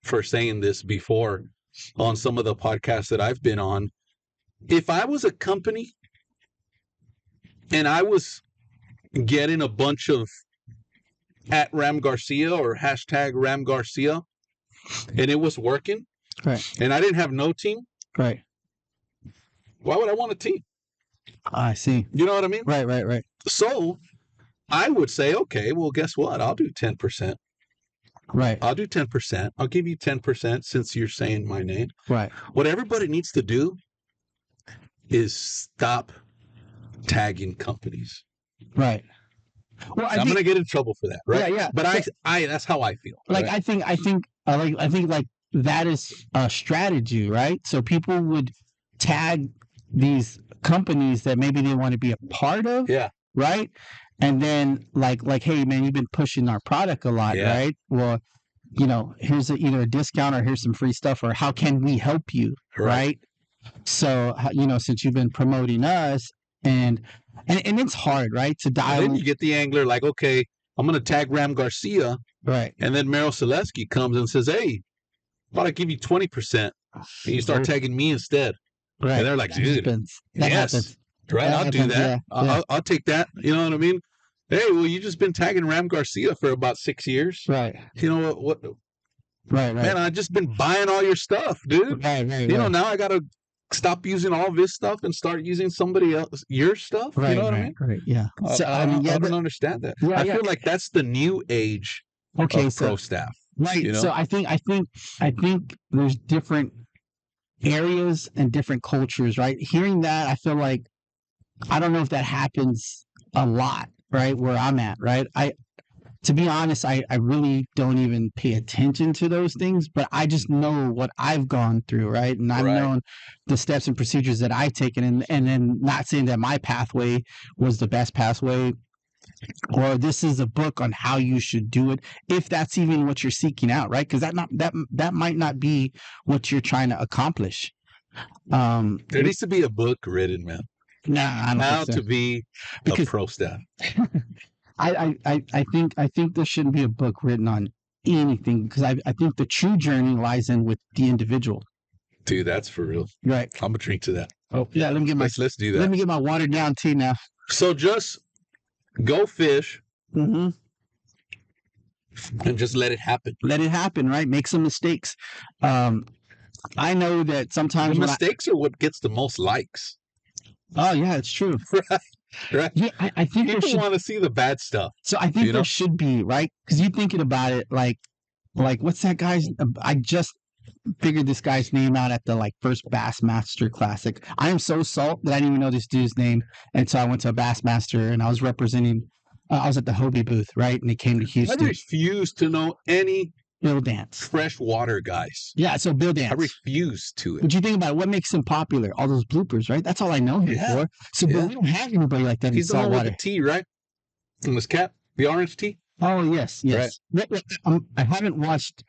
for saying this before on some of the podcasts that I've been on, if I was a company and I was getting a bunch of at Ram Garcia or hashtag Ram Garcia, and it was working, Right. and I didn't have no team, Right. why would I want a team? I see. You know what I mean? Right. So I would say, okay, well, guess what? I'll do 10%. Right. I'll do 10%. I'll give you 10% since you're saying my name. Right. What everybody needs to do is stop tagging companies. Right. Well, I'm going to get in trouble for that, right? Yeah. But I that's how I feel. Like, right? I think like that is a strategy, right? So people would tag these companies that maybe they want to be a part of. Yeah. Right. And then like, hey man, you've been pushing our product a lot, Yeah. right? Well, here's either a discount or here's some free stuff, or how can we help you? Right. So, since you've been promoting us and it's hard, right? To dial. And then you get the angler like, okay, I'm going to tag Ram Garcia. Right. And then Merriel Solesky comes and says, hey, why don't I give you 20%? And you start tagging me instead. Right. And they're like, dude, that yes. happens. Right, That I'll do happens, that. yeah. I'll take that. You know what I mean? Hey, well, you just been tagging Ram Garcia for about 6 years. Right. You know what? Right. Man, I just been buying all your stuff, dude. Right. Now I got to stop using all this stuff and start using somebody else, your stuff. Right. You know what I mean? Right. Yeah. So I don't understand that. Yeah, I feel like that's the new age of pro staff. Right. So I think there's different areas and different cultures, right? Hearing that, I feel like I don't know if that happens a lot, right? Where I'm at, right? To be honest, I really don't even pay attention to those things, but I just know what I've gone through, right? And I've known the steps and procedures that I've taken, and then not saying that my pathway was the best pathway, or this is a book on how you should do it, if that's even what you're seeking out, right? Because that might not be what you're trying to accomplish. There needs to be a book written, man. Nah, I don't How think so. to be a pro staff. I think there shouldn't be a book written on anything, because I think the true journey lies in with the individual. Dude, that's for real. Right. I'm gonna drink to that. Oh yeah, let me get Let's do that. Let me get my watered down tea now. So just go fish Mm-hmm. and just let it happen. Let it happen, right? Make some mistakes. I know that sometimes The mistakes are what gets the most likes. Oh yeah, it's true. Right. Yeah, I think People want to see the bad stuff. So I think there should be, right? Because you're thinking about it, like what's that guy's? figured this guy's name out at the like first Bassmaster Classic. I am so salt that I didn't even know this dude's name until I went to a Bassmaster and I was representing. I was at the Hobie booth, right? And they came to I Houston. refuse to know any Bill Dance. freshwater guys. Yeah, so Bill Dance. I refuse to it. But you think about it, what makes him popular? All those bloopers, right? That's all I know him Yeah. for. So, but we don't have anybody like that He's in the one with saltwater. the T, right? In this cap, the orange T. Oh yes, yes. I haven't watched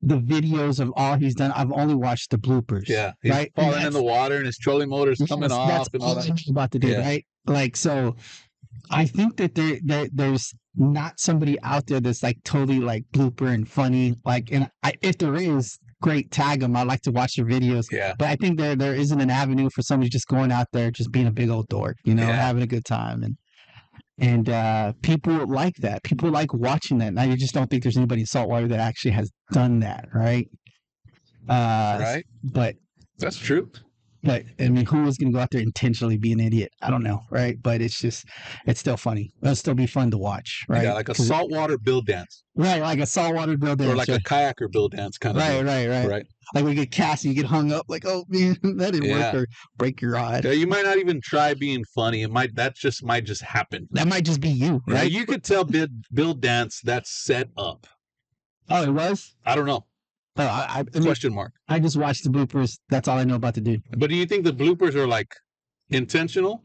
the videos of all he's done. I've only watched the bloopers. Yeah, he's right. falling in the water and his trolling motor's coming off That's and all all I that. know about the dude, Yeah. right? Like so. I think that there's not somebody out there that's like totally like blooper and funny. Like, and if there is, great, tag them. I like to watch their videos. Yeah. But I think there isn't an avenue for somebody just going out there just being a big old dork, you know, Yeah. having a good time and people like that. People like watching that. And I just don't think there's anybody in saltwater that actually has done that, right? Right. But That's true. I mean, who is going to go out there intentionally be an idiot? I don't know, right? But it's still funny. It'll still be fun to watch, right? Yeah, like a saltwater Bill Dance. Right, like a saltwater Bill Dance. Or like a kayaker Bill Dance kind of right, thing. right. Right. Like when you get cast and you get hung up, like, oh man, that didn't work, or break your rod. Yeah, you might not even try being funny. That might just happen. That might just be you, Yeah, right? you could tell Bill Dance that's set up. Oh, it was? I don't know. Oh, I mean, Question mark. I just watched the bloopers. That's all I know about the dude. But do you think the bloopers are like intentional,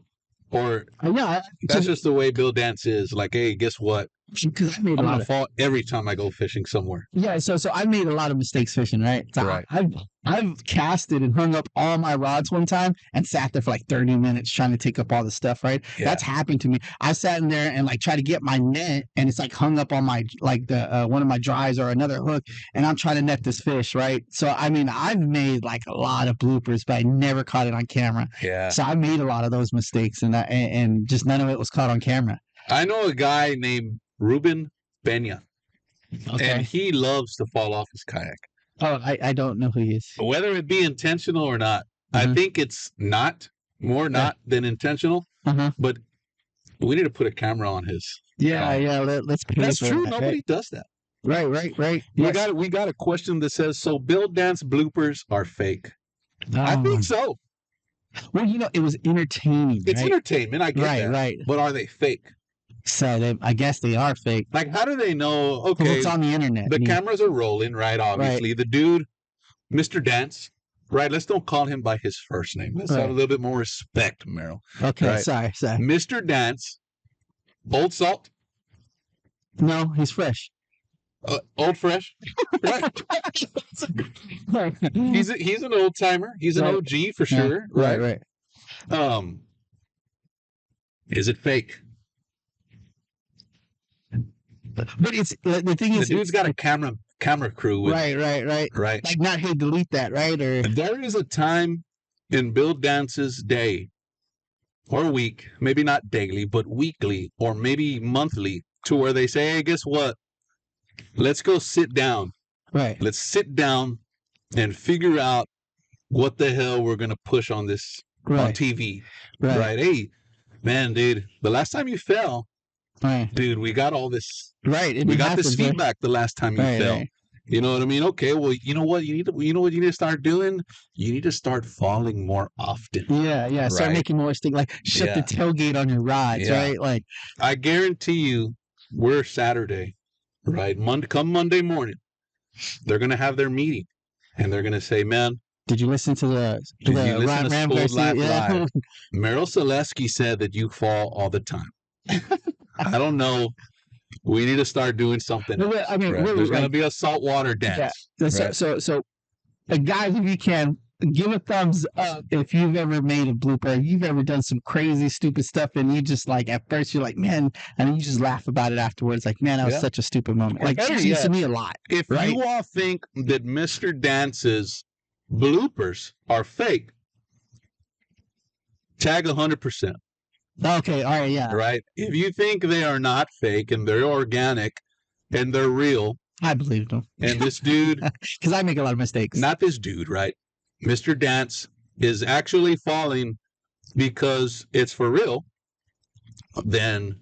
or Yeah, that's just the way Bill Dance is? Like, hey, guess what? because I made a I'm lot gonna of fall every time I go fishing somewhere. yeah. So I made a lot of mistakes fishing, right? So Right. I've casted and hung up all my rods one time and sat there for like 30 minutes trying to take up all the stuff, right? Yeah. That's happened to me. I sat in there and like try to get my net and it's like hung up on my like the one of my dries or another hook and I'm trying to net this fish, right? So I mean I've made like a lot of bloopers, but I never caught it on camera. Yeah. So I made a lot of those mistakes and just none of it was caught on camera. I know a guy named Ruben Pena, Okay. and he loves to fall off his kayak. Oh, I don't know who he is. Whether it be intentional or not, I Mhm. think it's not than intentional. Uh-huh. But we need to put a camera on his. Yeah, yeah. Let's pay That's for true. that, Nobody does that. Right. We got a question that says, so Bill Dance bloopers are fake. I think so. Well, you know, it was entertaining. It's right? entertainment. I get that. Right. But are they fake? So I guess they are fake. Like, how do they know? Well, Okay, it's on the internet. the cameras are rolling, right? Obviously, the dude, Mr. Dance, right? Let's don't call him by his first name. Let's have a little bit more respect, Merrill. Okay, right. sorry. Mr. Dance, Old Salt, No, he's fresh. Old Fresh, right? He's an old timer. He's an Right. OG for sure, right? Right. Is it fake? But it's the thing The is, dude's got a camera crew with right. right. Like not hey, delete that, right? Or There is a time in Bill Dance's day or week, maybe not daily, but weekly or maybe monthly, to where they say, hey, guess what? Let's go sit down. right. Let's sit down and figure out what the hell we're going to push on this on Right. TV. Right. Hey, man, dude, the last time you fell, Right. dude, we got all this. Right. We got this feedback the last time you fell. Right. You know what I mean? Okay, well, you know what you need to start doing? You need to start falling more often. Yeah. Start Right. making more mistakes. Like shut the Yeah. tailgate on your rods, Yeah. right? Like I guarantee you, we're Saturday, right? Come Monday morning, they're gonna have their meeting, and they're gonna say, "Man, did you listen to the did you listen to Ram Spooled Garcia? Life Yeah. Live? Merriel Solesky said that you fall all the time." I don't know. We need to start doing something. No, else, I mean, right? really, There's gonna like- be a saltwater dance. Right. So, guys, if you can, give a thumbs up if you've ever made a blooper, you've ever done some crazy, stupid stuff, and you just like at first you're like, man, and then you just laugh about it afterwards, like, man, that was Yeah. such a stupid moment. Or Like that better happens to yet, me a lot. If Right. you all think that Mr. Dance's bloopers are fake, tag 100%. Okay, all right, yeah, Right? If you think they are not fake and they're organic and they're real, I believed them and this dude, because I make a lot of mistakes. not this dude, right? Mr. Dance is actually falling because it's for real, then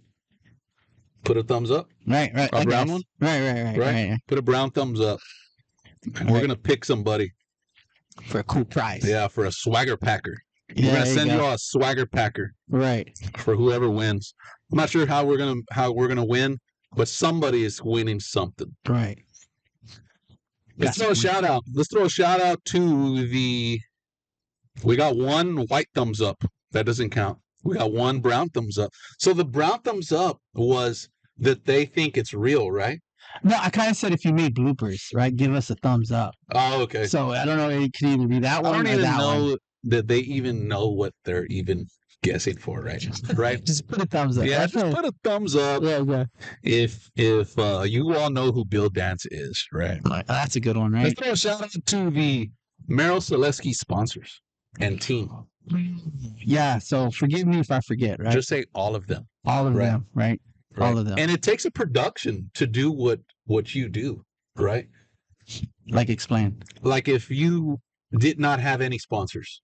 put a thumbs up. right, A I brown guess. one? Right. Right? Put a brown thumbs up. And we're gonna pick somebody for a cool price. Yeah, for a swagger packer. Yeah, We're gonna there send you you go. all a swagger packer Right. for whoever wins. I'm not sure how we're gonna win, but somebody is winning something. Right. Let's throw a shout out. Let's throw a shout out to the. We got one white thumbs up. That doesn't count. We got one brown thumbs up. So the brown thumbs up was that they think it's real, right? No, I kind of said if you made bloopers, right, give us a thumbs up. Oh, okay. So I don't know. It could either be that one I don't or even that know one. that they even know what they're even guessing for, right? Right? Just put a thumbs up. Yeah, just put a thumbs up. Yeah. If you all know who Bill Dance is, right? That's a good one, right? Let's throw a shout out to the Merriel Solesky sponsors and team. Yeah. So forgive me if I forget, right? Just say all of them. All of them, right? All of them. And it takes a production to do what you do, right? Like explain. Like if you did not have any sponsors,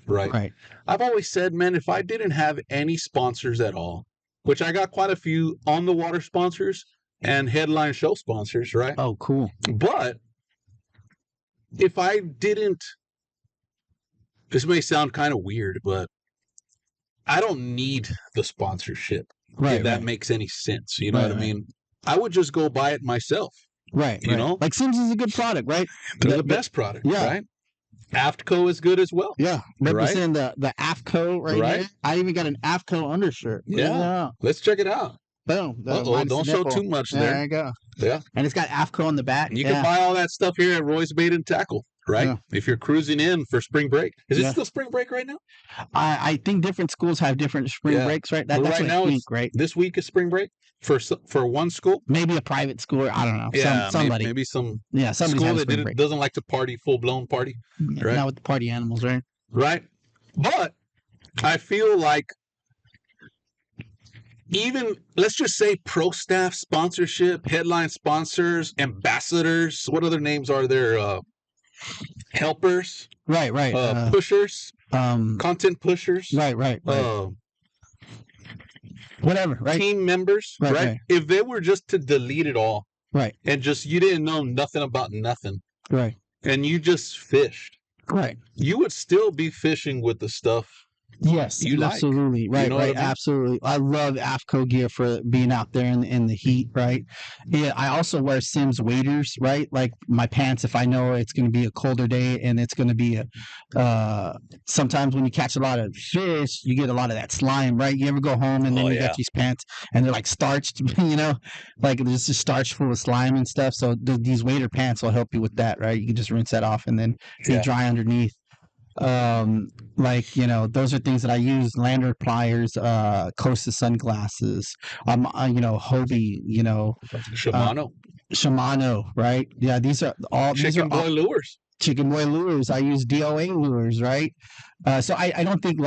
right? Right. I've always said, man, if I didn't have any sponsors at all, which I got quite a few on the water sponsors and headline show sponsors, right? Oh, cool. But if I didn't, this may sound kind of weird, but I don't need the sponsorship. Right. If that makes any sense. You know Right, what I mean? I would just go buy it myself. Right. You know? Like Sims is a good product, right? They're the best product, yeah. right? AFTCO is good as well. Yeah. Representing the AFTCO right here. I even got an AFTCO undershirt. Yeah. Let's check it out. Boom. Don't show too much there. There you go. Yeah. And it's got AFTCO on the back. You can buy all that stuff here at Roy's Bait and Tackle, right? Yeah. If you're cruising in for spring break. Is it still spring break right now? I think different schools have different spring breaks, right? That's right now, right? This week is spring break for one school. Maybe a private school. I don't know. Yeah, somebody. Maybe some school that doesn't like to party, full-blown party. Right? Not with the party animals, right? Right. But I feel like even, let's just say pro staff sponsorship, headline sponsors, ambassadors, what other names are there? Helpers. Right. Pushers. Content pushers. Right. Whatever, right? Team members, right? If they were just to delete it all. Right. And just, you didn't know nothing about nothing. Right. And you just fished. Right. You would still be fishing with the stuff. Yes, absolutely. Right, you know right. I mean? Absolutely. I love AFTCO gear for being out there in the heat, right? Yeah, I also wear Sims waders, right? Like my pants, if I know it's going to be a colder day and it's going to be sometimes when you catch a lot of fish, you get a lot of that slime, right? You ever go home and then you got these pants and they're like starched, like there's just starch full of slime and stuff. So these wader pants will help you with that, right? You can just rinse that off and then be dry underneath. Those are things that I use. Lander pliers, Costa sunglasses, Hobie, Shimano, right? Yeah, these are all Chicken Boy lures. Chicken Boy lures. I use DOA lures, right? So I don't think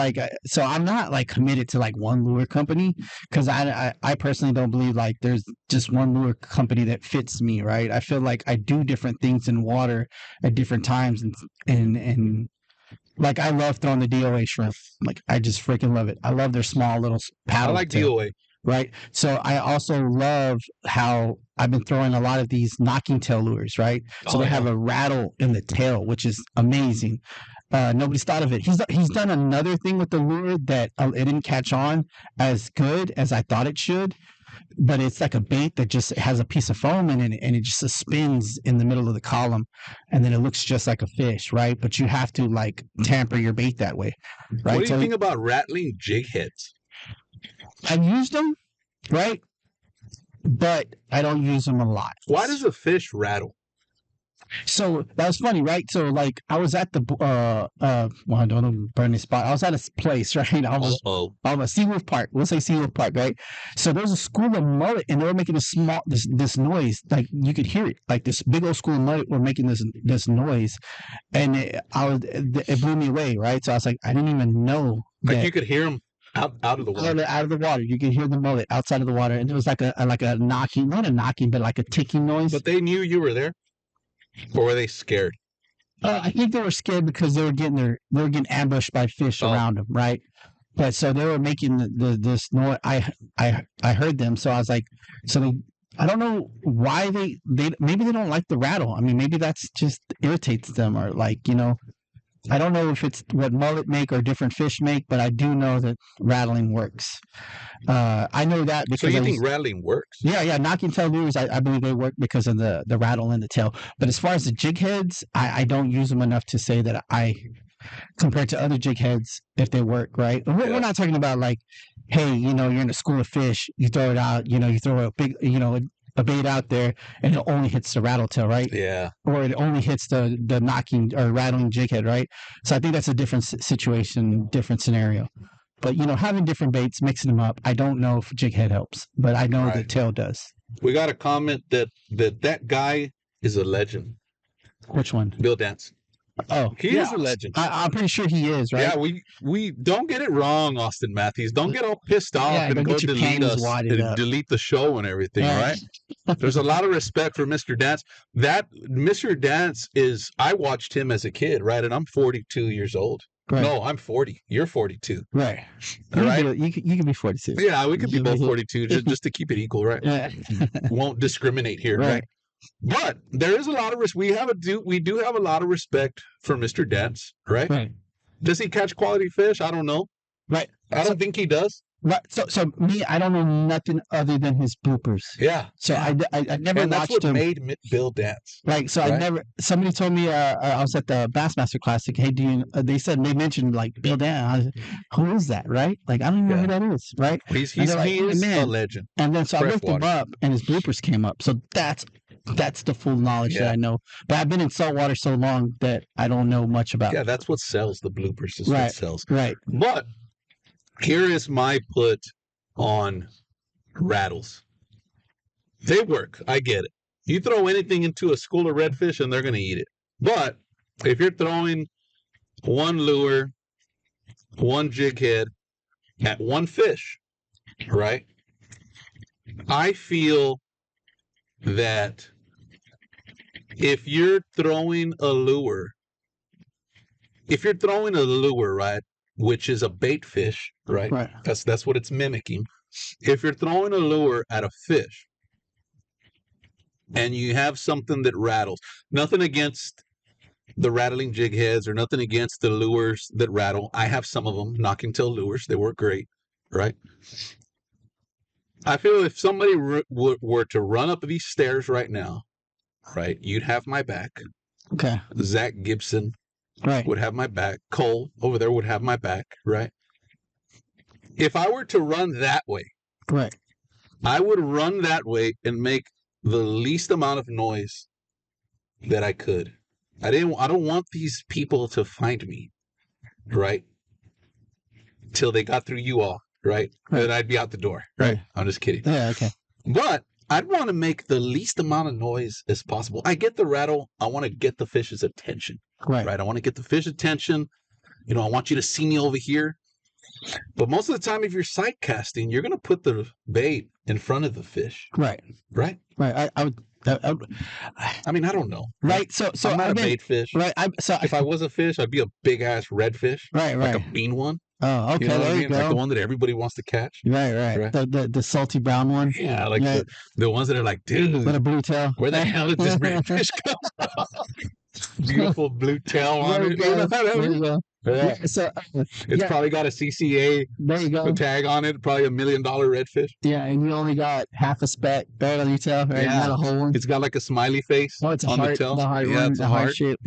so I'm not like committed to like one lure company because I personally don't believe like there's just one lure company that fits me, right? I feel like I do different things in water at different times and like I love throwing the DOA shrimp. Like I just freaking love it. I love their small little paddle. I like DOA. Right. So I also love how I've been throwing a lot of these knocking tail lures, right? So they have a rattle in the tail, which is amazing. Nobody's thought of it. He's done another thing with the lure that it didn't catch on as good as I thought it should. But it's like a bait that just has a piece of foam in it and it just suspends in the middle of the column and then it looks just like a fish, right? But you have to like tamper your bait that way, right? What do you think about rattling jig heads? I've used them, right? But I don't use them a lot. Why does a fish rattle? So that was funny, right? So like I was at the I don't burn this spot. I was at a place, right? I was Seawolf Park. We'll say Seawolf Park, right? So there was a school of mullet, and they were making this noise, like you could hear it, like this big old school of mullet were making this noise, and it blew me away, right? So I was like, I didn't even know that like you could hear them out of the water. Out of the water, you could hear the mullet outside of the water, and it was like a knocking, not a knocking, but like a ticking noise. But they knew you were there. Or were they scared? I think they were scared because they were getting ambushed by fish around them, right? But so they were making this noise. I heard them, so I was like, I don't know why they maybe they don't like the rattle. I mean, maybe that's just irritates them, or like, I don't know if it's what mullet make or different fish make, but I do know that rattling works. I know that So because you think rattling works? yeah, knocking tail lures, I believe they work because of the rattle in the tail. But as far as the jig heads, I don't use them enough to say that compared to other jig heads, if they work, right? We're not talking about like, hey, you're in a school of fish, you throw it out, you throw a big, a bait out there and it only hits the rattle tail, right? Yeah. Or it only hits the knocking or rattling jig head, right? So I think that's a different situation, different scenario. But having different baits, mixing them up, I don't know if jig head helps, but I know the tail does. We got a comment that guy is a legend. Which one? Bill Dance. Oh, he is a legend. I'm pretty sure he is, right? Yeah, we don't get it wrong, Austin Matthews. Don't get all pissed off and go delete us and delete the show and everything, right? There's a lot of respect for Mr. Dance. That Mr. Dance I watched him as a kid, right? And I'm 42 years old. Right. No, I'm 40. You're 42. Right. You can be 42. Yeah, we could be both 42 just to keep it equal, right? Yeah. Won't discriminate here, right? But there is a lot of we do have a lot of respect for Mr. Dance, right? Right. Does he catch quality fish? I don't know. Right. I don't think he does. Right. So me, I don't know nothing other than his bloopers. Yeah. So I never and watched that's what him. Made Bill Dance. Right. So I never. Somebody told me I was at the Bassmaster Classic. Hey, they mentioned like Bill Dance. I was like, who is that? Right. Like I don't even know who that is. Right. He is a legend. And then so I looked him up, and his bloopers came up. So that's the full knowledge that I know. But I've been in saltwater so long that I don't know much about. Yeah, that's what sells. The bloopers is what sells. Right. But here is my put on rattles. They work. I get it. You throw anything into a school of redfish and they're going to eat it. But if you're throwing one lure, one jig head at one fish, right? I feel that if you're throwing a lure, right, which is a bait fish, right? That's what it's mimicking. If you're throwing a lure at a fish and you have something that rattles, nothing against the rattling jig heads or nothing against the lures that rattle. I have some of them, knocking tail lures. They work great, right? I feel if somebody were to run up these stairs right now, right, you'd have my back. Okay. Zach Gibson would have my back. Cole over there would have my back, right? If I were to run that way, right, I would run that way and make the least amount of noise that I could. I don't want these people to find me, right? Till they got through you all, right? Then I'd be out the door, right? I'm just kidding. Yeah, okay. But I'd want to make the least amount of noise as possible. I get the rattle. I want to get the fish's attention. Right. I want to get the fish attention. I want you to see me over here. But most of the time, if you're sight casting, you're going to put the bait in front of the fish. Right. Right? Right. I mean, I don't know. Right. So I'm not a bait fish. Right. If I was a fish, I'd be a big ass redfish. Right. Like a bean one. Oh, okay. There you go. Like the one that everybody wants to catch. Right. The salty brown one. Yeah, like the ones that are like, dude, with a blue tail. Where the hell did this redfish come from? Beautiful blue tail on it. There you go. Yeah. So it's probably got a CCA tag on it, probably $1 million redfish. Yeah, and you only got half a speck, barely tail, right? Yeah. Not a whole one. It's got like a smiley face it's on heart, the tail. The heart yeah, one, it's a heart shape.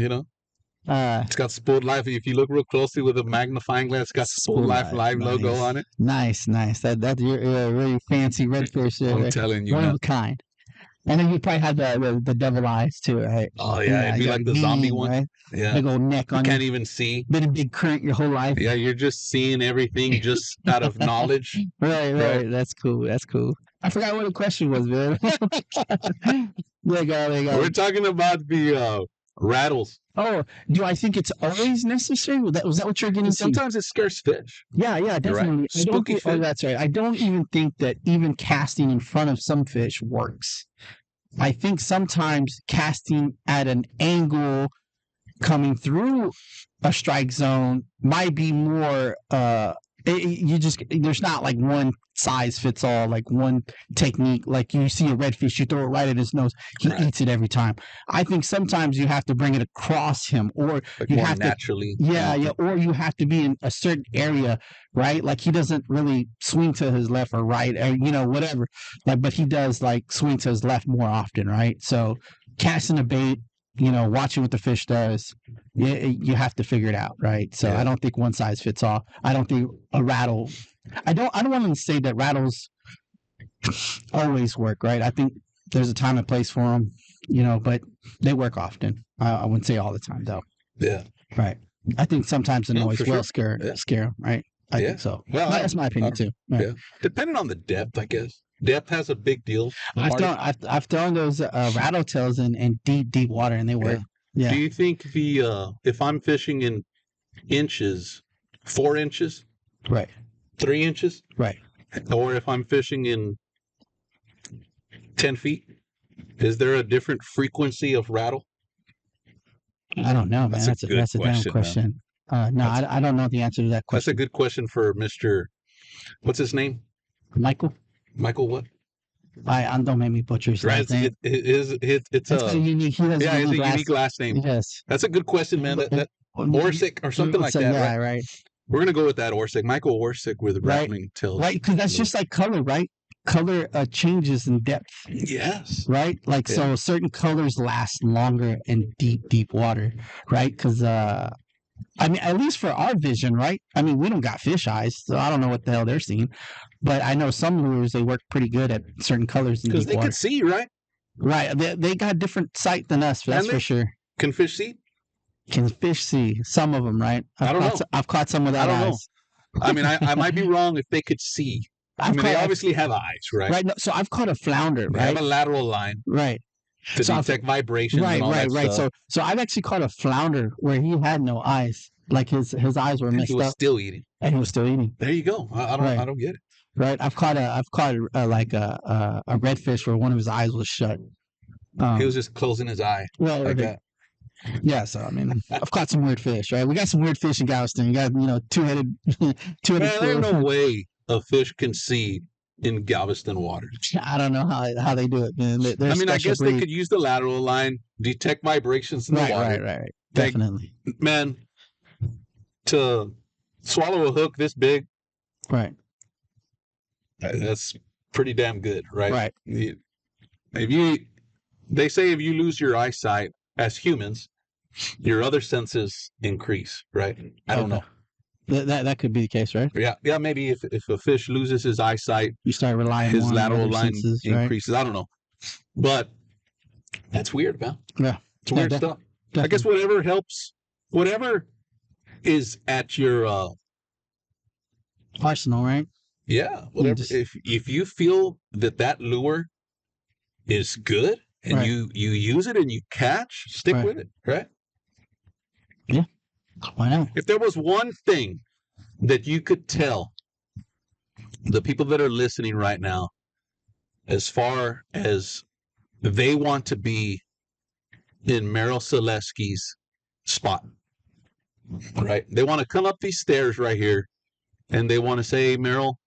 It's got Spooled Life. If you look real closely with a magnifying glass, it's got Spooled Life live logo on it. Nice. That you're a really fancy redfish there. I'm telling you, one of a kind. And then you probably had the devil eyes too, right? Oh yeah, it'd be like the zombie one. Right? Yeah, big old neck on. You can't even see. Been a big current your whole life. Yeah, you're just seeing everything just out of knowledge. Right. That's cool. I forgot what the question was, man. There you go. We're talking about the rattles. Oh, do I think it's always necessary? Was that what you're getting to? Sometimes it scares fish. Yeah, definitely. Right. Spooky fish. Oh, that's right. I don't even think that even casting in front of some fish works. I think sometimes casting at an angle coming through a strike zone might be more there's not like one size fits all, like one technique. Like you see a redfish, you throw it right at his nose, he eats it every time. I think sometimes you have to bring it across him, or like you more have naturally. to, yeah, or you have to be in a certain area, right? Like he doesn't really swing to his left or right, or whatever. Like, but he does like swing to his left more often, right? So casting a bait, watching what the fish does, you have to figure it out, right? So I don't think one size fits all. I don't think a rattle. I don't want to say that rattles always work, right? I think there's a time and place for them, but they work often. I wouldn't say all the time, though. Yeah. Right. I think sometimes the noise will sure. scare them, right? I think so. Well, that's my opinion too. Right. Yeah. Depending on the depth, I guess. Depth has a big deal. I've thrown those rattle tails in deep water, and they work. Yeah. Do you think if I'm fishing in inches, 4 inches, right, 3 inches, right, or if I'm fishing in 10 feet, is there a different frequency of rattle? I don't know, man. That's a damn question. No, I don't know the answer to that question. That's a good question for Mr. What's his name? Michael. Michael what? I don't make me butcher his last name. It's a unique. He has a unique last name. Yes, that's a good question, man. That Orsic or something like that. Yeah, right. We're gonna go with that Orsic, Michael Orsic, with the rattling tails. Right, because that's just like color, right? Color changes in depth. Yes. Right, like so certain colors last longer in deep water, right? Because I mean, at least for our vision, right? I mean, we don't got fish eyes, so I don't know what the hell they're seeing. But I know some lures, they work pretty good at certain colors in deep water. Because they can see, right? Right. They got different sight than us, that's for sure. Can fish see? Can fish see? Some of them, right? I don't know. I've caught some without eyes. I mean, I might be wrong if they could see. They obviously have eyes, right? Right. No, so I've caught a flounder, right? They have a lateral line. Right. To detect vibrations and all that stuff. So I've actually caught a flounder where he had no eyes. Like his eyes were messed up. He was still eating. And he was still eating. There you go. I don't get it. Right. I've caught a redfish where one of his eyes was shut. He was just closing his eye. Well, like that. Yeah, so I mean, I've caught some weird fish, right? We got some weird fish in Galveston. You got, two-headed. Man, there's no way a fish can see in Galveston waters. I don't know how they do it, man. I guess they could use the lateral line, detect vibrations in the water. Right. Definitely. Man, to swallow a hook this big, right? That's pretty damn good, right? Right. They say if you lose your eyesight as humans, your other senses increase, right? I don't know. That could be the case, right? Yeah. Maybe if a fish loses his eyesight, you start relying his more lateral on line senses, increases. Right? I don't know, but that's weird, man. Yeah, it's weird stuff. Definitely. I guess whatever helps, whatever is at your arsenal, right? Yeah, whatever. If you feel that lure is good and you use it and you catch, stick with it, right? Yeah. Why not? If there was one thing that you could tell the people that are listening right now, as far as they want to be in Merriel Solesky's spot, right? They want to come up these stairs right here and they want to say, hey, Merriel,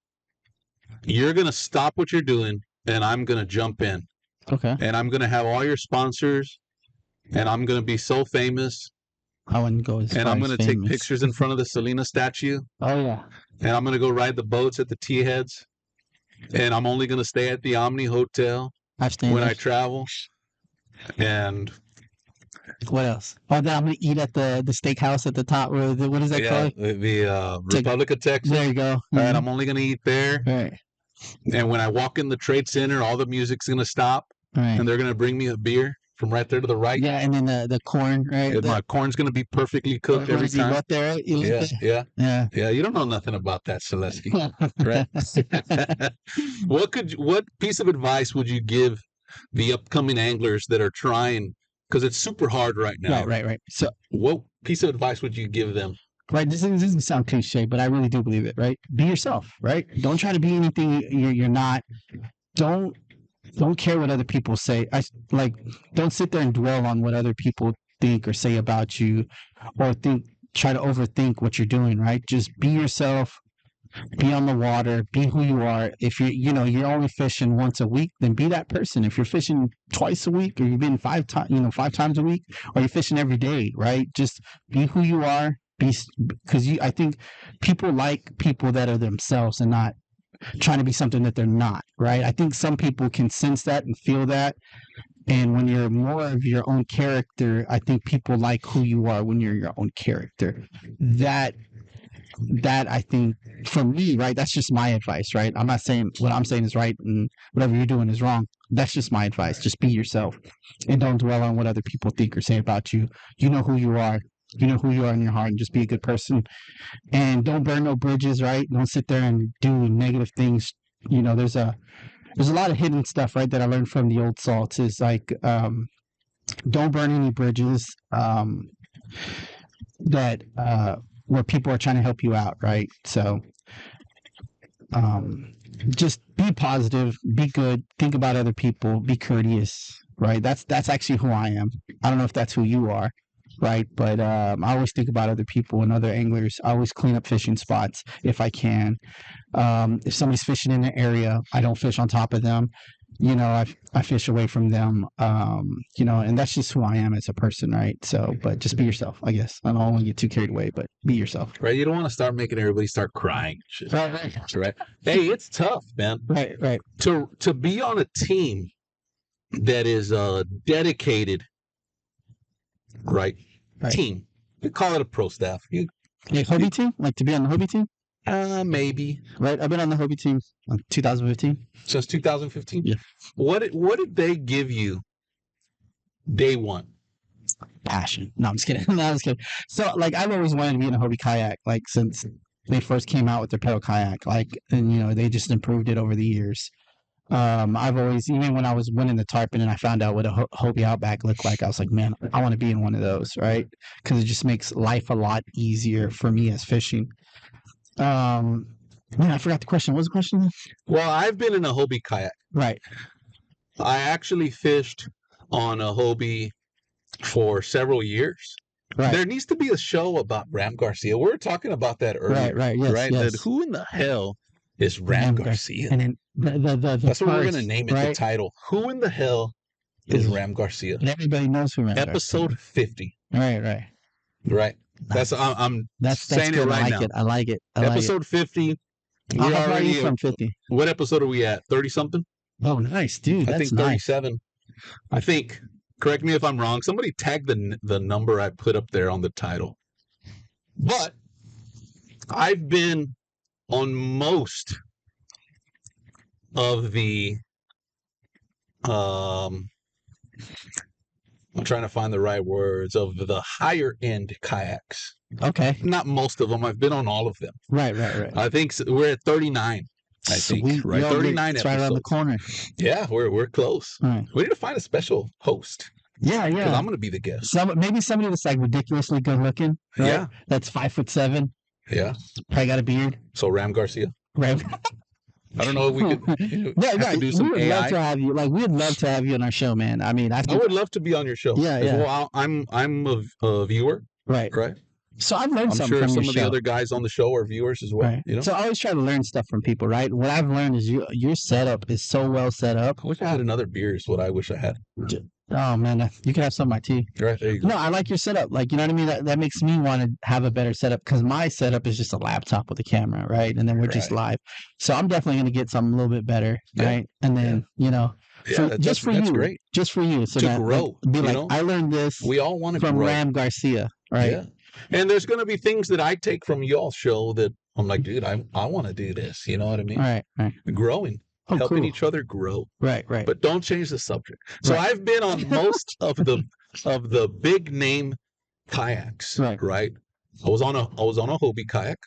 you're going to stop what you're doing and I'm going to jump in. Okay. And I'm going to have all your sponsors and I'm going to be so famous. I wouldn't go as far and I'm going to take pictures in front of the Selena statue. Oh, yeah. And I'm going to go ride the boats at the T-heads. And I'm only going to stay at the Omni Hotel when I travel. And what else? Oh, then I'm going to eat at the steakhouse at the top. What is that called? The Republic of Texas. There you go. Mm-hmm. And I'm only going to eat there. Right. And when I walk in the Trade Center, all the music's going to stop. Right. And they're going to bring me a beer from right there to the right. Yeah, and then the corn, right? My corn's going to be perfcally cooked every time. Right there, right? Yeah. You don't know nothing about that, Solesky, right? What piece of advice would you give the upcoming anglers that are trying? Because it's super hard right now. Right. So, what piece of advice would you give them? Right. This doesn't sound cliche, but I really do believe it. Right. Be yourself. Right. Don't try to be anything you're not. Don't care what other people say. Don't sit there and dwell on what other people think or say about you, or try to overthink what you're doing. Right. Just be yourself. Be on the water. Be who you are. If you're only fishing once a week, then be that person. If you're fishing twice a week, or you've been 5 times a week, or you're fishing every day, right? Just be who you are. Because I think people like people that are themselves and not trying to be something that they're not, right? I think some people can sense that and feel that. And when you're more of your own character, I think people like who you are when you're your own character. That I think for me, right, that's just my advice, right? I'm not saying what I'm saying is right and whatever you're doing is wrong. That's just my advice. Just be yourself and don't dwell on what other people think or say about you. You know who you are. You know who you are in your heart, and just be a good person. And don't burn no bridges, right? Don't sit there and do negative things. There's a lot of hidden stuff, right, that I learned from the old salts is like, don't burn any bridges. That where people are trying to help you out, right? So just be positive, be good, think about other people, be courteous, right? That's actually who I am. I don't know if that's who you are, right? But I always think about other people and other anglers. I always clean up fishing spots if I can. If somebody's fishing in an area, I don't fish on top of them. I fish away from them, and that's just who I am as a person, right? So, but just be yourself, I guess. I don't want to get too carried away, but be yourself. Right. You don't want to start making everybody start crying. Right. Hey, it's tough, man. Right. To be on a team that is dedicated, right? Team. You call it a pro staff. Hobie team? Like to be on the Hobie team? Maybe. Right. I've been on the Hobie team in 2015. Since 2015? Yeah. What did they give you day one? Passion. No, I'm just kidding. No, I'm just kidding. So, like, I've always wanted to be in a Hobie kayak, like, since they first came out with their pedal kayak, like, and, they just improved it over the years. I've always, even when I was winning the tarpon and I found out what a Hobie Outback looked like, I was like, man, I want to be in one of those, right? Because it just makes life a lot easier for me as fishing. Man, I forgot the question. What was the question? Well, I've been in a Hobie kayak. Right. I actually fished on a Hobie for several years. Right. There needs to be a show about Ram Garcia. We were talking about that earlier. Right. Yes. That who in the hell is Ram Garcia? And then that's what we're going to name it, right? The title. Who in the hell is Ram Garcia? And everybody knows who Ram Garcia is. Episode 50. Right. That's saying good. It right now. I like it. Episode 50. We're already from 50. What episode are we at? 30 something? Oh, nice, dude. I think 37. Nice. I think. Correct me if I'm wrong. Somebody tagged the number I put up there on the title. But I've been on most of the I'm trying to find the right words, of the higher end kayaks. Okay. Not most of them. I've been on all of them. Right. I think we're at 39. I think, right? 39 episodes. Right around the corner. Yeah, we're close. Right. We need to find a special host. Yeah. Because I'm going to be the guest. Maybe somebody that's like ridiculously good looking. Right? Yeah. That's 5'7". Yeah. Probably got a beard. So Ram Garcia. Ram. I don't know if we could to do some we would AI. Love to have you. Like, we'd love to have you on our show, man. I mean, I would love to be on your show. Yeah. Well, I'm a viewer. Right. So I've learned something from your show. I'm sure some of the show. other guys on the show are viewers as well. Right. So I always try to learn stuff from people, right? What I've learned is your setup is so well set up. I wish I had another beer is what I wish I had. Oh, man. You can have some of my tea. Right, there you go. No, I like your setup. Like, you know what I mean? That makes me want to have a better setup, because my setup is just a laptop with a camera, right? And then we're just live. So I'm definitely going to get something a little bit better, right? And then, just for you. So to grow. Be like, I learned this we all want to from grow. Ram Garcia, right? Yeah. And there's going to be things that I take from y'all's show that I'm like, dude, I want to do this. You know what I mean? Right. Growing. Helping each other grow. Right. But don't change the subject. So I've been on most of the big name kayaks. Right. I was on a Hobie kayak.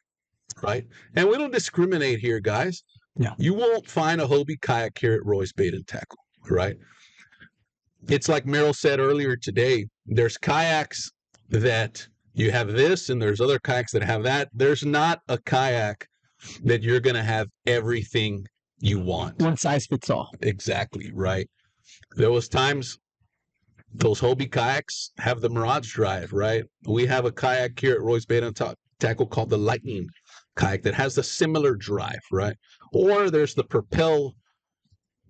Right. And we don't discriminate here, guys. Yeah. You won't find a Hobie kayak here at Roy's Bait and Tackle. Right. It's like Merrill said earlier today. There's kayaks that you have this, and there's other kayaks that have that. There's not a kayak that you're going to have everything you want. One size fits all. Exactly, right. There was times those Hobie kayaks have the Mirage drive, right? We have a kayak here at Roy's Bait and Tackle called the Lightning, kayak that has a similar drive, right? Or there's the propel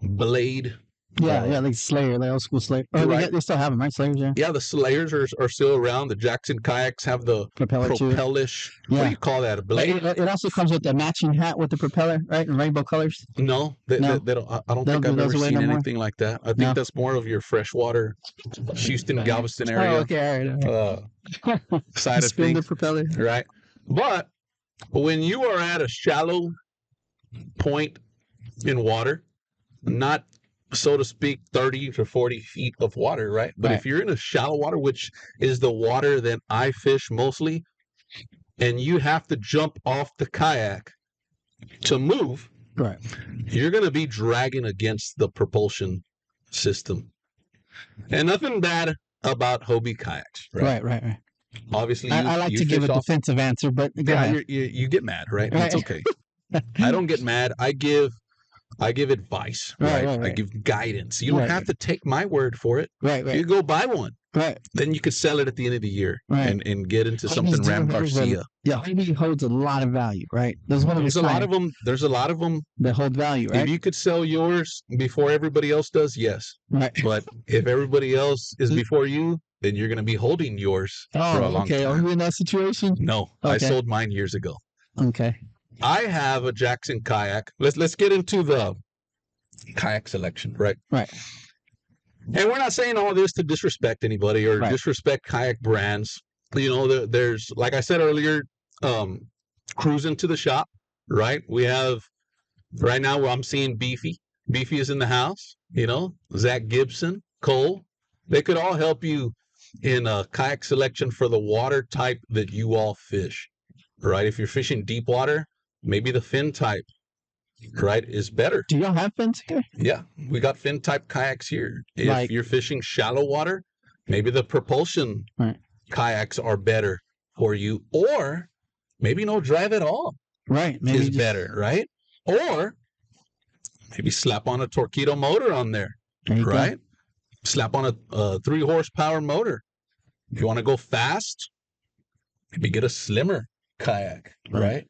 blade. Yeah, like Slayer, like old school Slayer. Oh, Right. they still have them, right? Slayers, yeah. Yeah, the Slayers are still around. The Jackson kayaks have the Propeller too. propellish. What Yeah. do you call that? A blade? It also comes with the matching hat with the propeller, right? In rainbow colors. No, they don't. I don't They think don't I've do ever those away seen no more? anything like that. I think No. that's more of your freshwater, Houston, Galveston Oh, area okay, all right. side of Spin the things, propeller. right? But when you are at a shallow point in water, not so to speak 30 to 40 feet of water, right? But if you're in a shallow water, which is the water that I fish mostly, and you have to jump off the kayak to move, Right. you're going to be dragging against the propulsion system. And nothing bad about Hobie kayaks, right? Right. Obviously, I like to give a defensive answer, but go ahead. you get mad, right? Right. It's okay. I don't get mad. I give advice, right? I give guidance. You don't have to take my word for it. Right. You go buy one. Right. Then you could sell it at the end of the year and get into something Ram Garcia. Yeah, Hobie holds a lot of value, right? There's a lot of them. There's a lot of them that hold value, right? If you could sell yours before everybody else does, yes. Right. But if everybody else is before you, then you're going to be holding yours for a long time. Are you in that situation? No, I sold mine years ago. Okay. I have a Jackson kayak. Let's get into the kayak selection, right? Right. And we're not saying all this to disrespect anybody or disrespect kayak brands. You know, there's, like I said earlier, cruising to the shop, right? We have, right now, I'm seeing Beefy. Beefy is in the house, you know, Zach Gibson, Cole. They could all help you in a kayak selection for the water type that you all fish, right? If you're fishing deep water, maybe the fin type, right, is better. Do y'all have fins here? Yeah, we got fin type kayaks here. If you're fishing shallow water, maybe the propulsion kayaks are better for you, or maybe no drive at all. Right, maybe is better, right? Or maybe slap on a Torpedo motor on there, right? Go. Slap on a 3 horsepower motor. If you want to go fast, maybe get a slimmer kayak, right?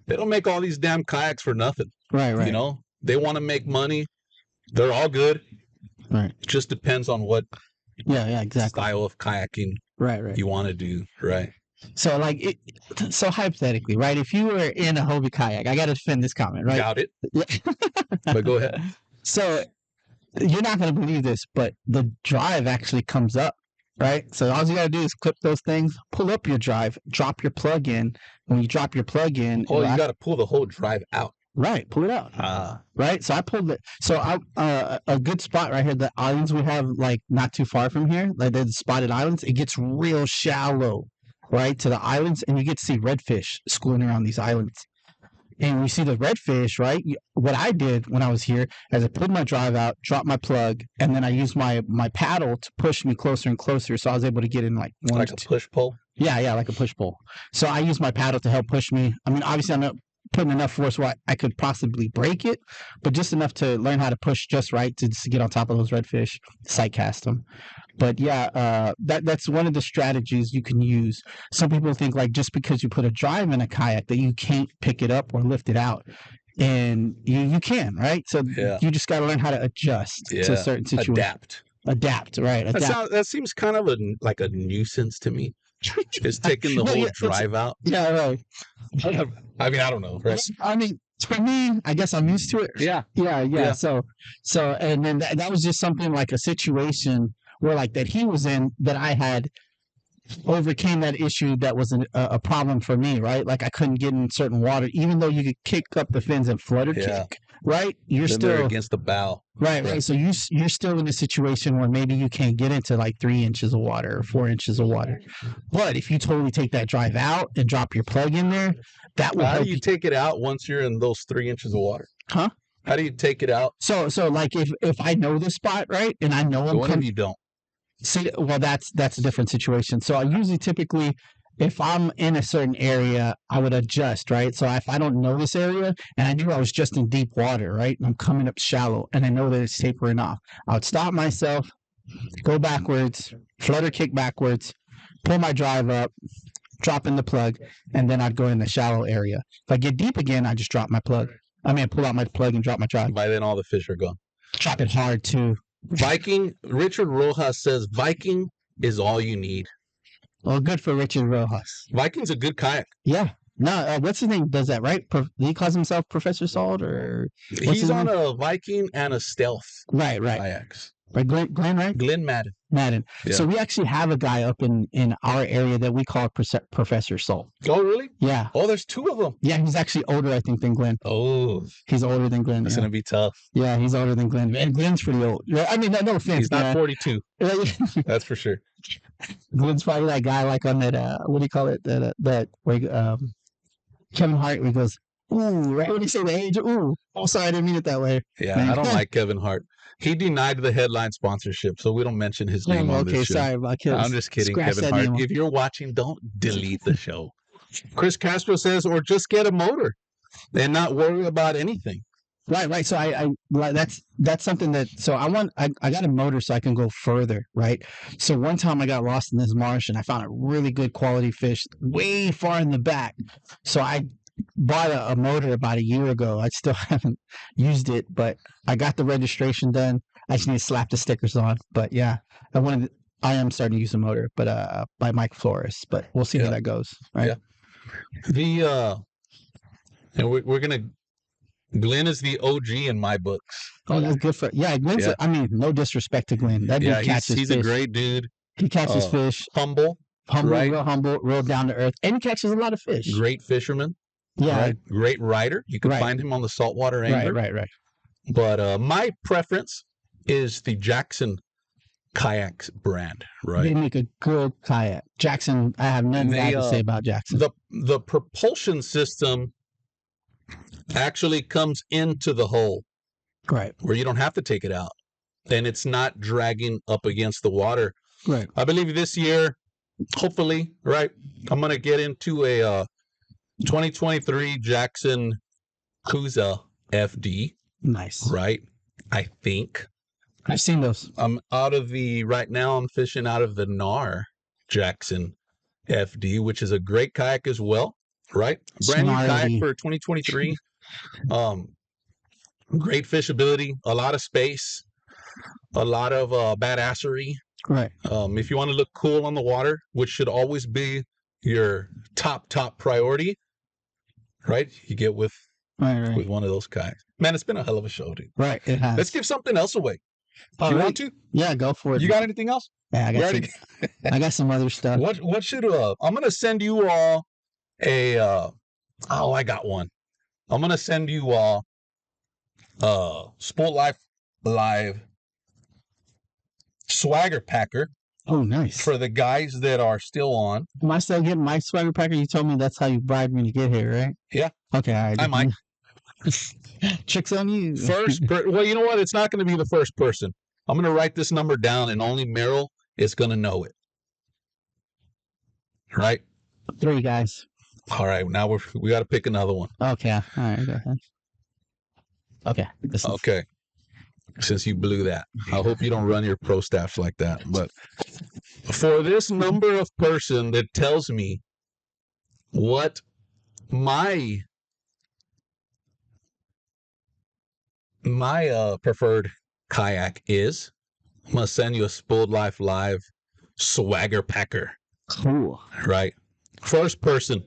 They don't make all these damn kayaks for nothing. Right. You know, they want to make money. They're all good. Right. It just depends on what exactly. style of kayaking you want to do, right? So, so hypothetically, right, if you were in a Hobie kayak, I got to defend this comment, right? Doubt it. But go ahead. So, you're not going to believe this, but the drive actually comes up, right? So, all you got to do is clip those things, pull up your drive, drop your plug in. When you drop your plug in... Oh, you got to pull the whole drive out. Right, pull it out. Right, so I pulled it. So, a good spot right here, the islands we have, like, not too far from here, like the spotted islands, it gets real shallow, right, to the islands, and you get to see redfish schooling around these islands. And we see the redfish, right? What I did when I was here is I pulled my drive out, dropped my plug, and then I used my paddle to push me closer and closer. So I was able to get in like one. Like a push pull? Yeah, like a push pull. So I used my paddle to help push me. I mean, obviously I'm not putting enough force where I could possibly break it, but just enough to learn how to push just right to get on top of those redfish, sight cast them. But yeah, that's one of the strategies you can use. Some people think like just because you put a drive in a kayak that you can't pick it up or lift it out. And you can, right? So you just got to learn how to adjust to a certain situation. Adapt, right? That seems kind of like a nuisance to me. Is taking the whole drive out. Yeah, right. I mean, I don't know. Right? I mean, for me, I guess I'm used to it. Yeah. So, and then that was just something like a situation where like that he was in that I had overcame that issue that was a problem for me, right? Like I couldn't get in certain water, even though you could kick up the fins and flutter kick, right? You're then still against the bow. Right. So you're still in a situation where maybe you can't get into like 3 inches of water or 4 inches of water. But if you totally take that drive out and drop your plug in there, that will help. How do you take it out once you're in those 3 inches of water? Huh? How do you take it out? So like if I know the spot, right, and I know what if you don't? See, well, that's a different situation. So I usually typically, if I'm in a certain area, I would adjust, right? So if I don't know this area and I knew I was just in deep water, right, and I'm coming up shallow and I know that it's tapering off, I would stop myself, go backwards, flutter kick backwards, pull my drive up, drop in the plug, and then I'd go in the shallow area. If I get deep again, I just drop my plug. I mean, I pull out my plug and drop my trog. By then, all the fish are gone. Drop it hard too. Viking, Richard Rojas says Viking is all you need. Well, good for Richard Rojas. Viking's a good kayak. Yeah. No, what's his name? Does that right? He calls himself Professor Salt, or he's on a Viking and a Stealth. Right. Kayaks. Right, Glenn, right? Glenn Madden. Yeah. So we actually have a guy up in our area that we call Professor Salt. Oh, really? Yeah. Oh, there's two of them. Yeah, he's actually older, I think, than Glenn. Oh. He's older than Glenn. That's going to be tough. Yeah, he's older than Glenn. And Glenn's pretty old. I mean, no offense. He's not 42. That's for sure. Glenn's probably that guy like on that, what do you call it? That where Kevin Hart, where he goes, ooh, right when he say the age, ooh. Oh, sorry, I didn't mean it that way. Yeah, I don't like Kevin Hart. He denied the headline sponsorship, so we don't mention his name on this show. Okay, sorry about Kevin. I'm just kidding, Kevin Hart. If you're watching, don't delete the show. Chris Castro says, or just get a motor and not worry about anything. Right. So I that's something that, so I got a motor so I can go further, right? So one time I got lost in this marsh and I found a really good quality fish way far in the back. So I bought a motor about a year ago. I still haven't used it, but I got the registration done. I just need to slap the stickers on. But yeah, I am starting to use a motor, but by Mike Flores. But we'll see how that goes. Right. Yeah. And we're gonna. Glenn is the OG in my books. Oh, that's good for Glenn's. I mean, no disrespect to Glenn. That dude catches he's fish. A great dude. He catches fish. Humble, right? Real humble, real down to earth, and he catches a lot of fish. Great fisherman. Yeah. Right? Great rider. You can find him on the saltwater angler. Right. But my preference is the Jackson kayaks brand. Right. They make a good kayak. Jackson. I have nothing bad to say about Jackson. The propulsion system actually comes into the hull, right, where you don't have to take it out, and it's not dragging up against the water. Right. I believe this year, hopefully, right, I'm gonna get into a 2023 Jackson Kuza FD. Nice. Right. I think I've seen those. Right now I'm fishing out of the NAR Jackson FD, which is a great kayak as well. Right. Brand new kayak for 2023. Great fishability, a lot of space, a lot of badassery. Right. If you want to look cool on the water, which should always be your top priority, right? You get with one of those kayaks. Man, it's been a hell of a show, dude. Right. It has. Let's give something else away. You want to? Yeah, go for it. You got anything else? Yeah, I got some other stuff. What should I'm gonna send you all I got one. I'm gonna send you all Spooled Life Live swagger packer. Oh, nice. For the guys that are still on. Am I still getting my swagger packer? You told me that's how you bribed me to get here, right? Yeah. Okay, all right. I might. Tricks on you. Well, you know what? It's not going to be the first person. I'm going to write this number down, and only Merriel is going to know it. Right? 3 guys. All right. Now we got to pick another one. Okay. All right. Go ahead. Okay. Okay. Since you blew that, I hope you don't run your pro staffs like that. But for this number of person that tells me what my preferred kayak is, I'm gonna send you a Spooled Life Live swagger packer. Cool. Right. First person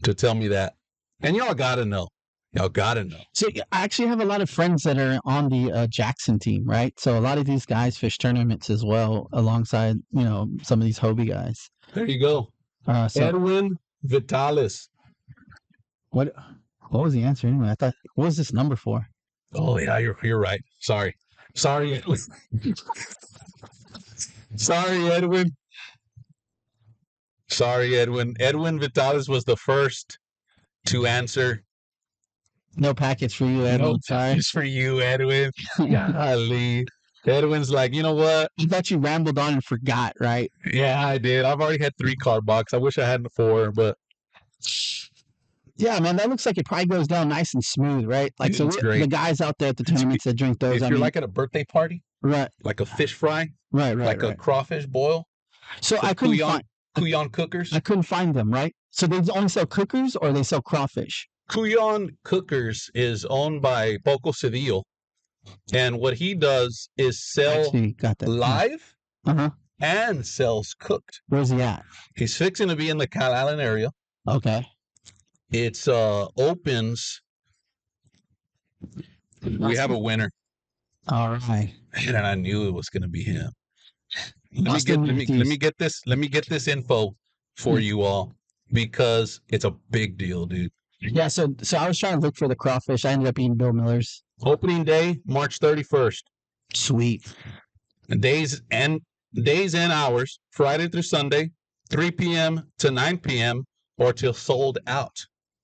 to tell me that. And y'all gotta know. So I actually have a lot of friends that are on the Jackson team, right? So a lot of these guys fish tournaments as well, alongside some of these Hobie guys. There you go. Edwin Vitalis. What was the answer anyway? I thought, what was this number for? Oh yeah, you're right. Sorry, Edwin. Sorry, Edwin. Edwin Vitalis was the first to answer. No packets for you, Edwin. No packets for you, Edwin. Golly. Edwin's like, you know what? I thought you rambled on and forgot, right? Yeah, I did. I've already had 3 Karbach. I wish I had 4, but yeah, man, that looks like it probably goes down nice and smooth, right? Like, so the guys out there at the tournaments that drink those. If you're like at a birthday party, right? Like a fish fry, right, like a crawfish boil. So I couldn't find. Couyon Cookers. I couldn't find them, right? So they only sell cookers or they sell crawfish? Couyon Cookers is owned by Poco Cedillo. And what he does is sell Actually, got that. live Uh-huh. and sells cooked. Where's he at? He's fixing to be in the Cal Allen area. Okay. It's opens. We have a winner. All right. And I knew it was going to be him. Let Austin me get this info for you all because it's a big deal, dude. Yeah, so I was trying to look for the crawfish. I ended up eating Bill Miller's. Opening day, March 31st. Sweet. Days and hours, Friday through Sunday, 3 p.m. to 9 p.m. or till sold out.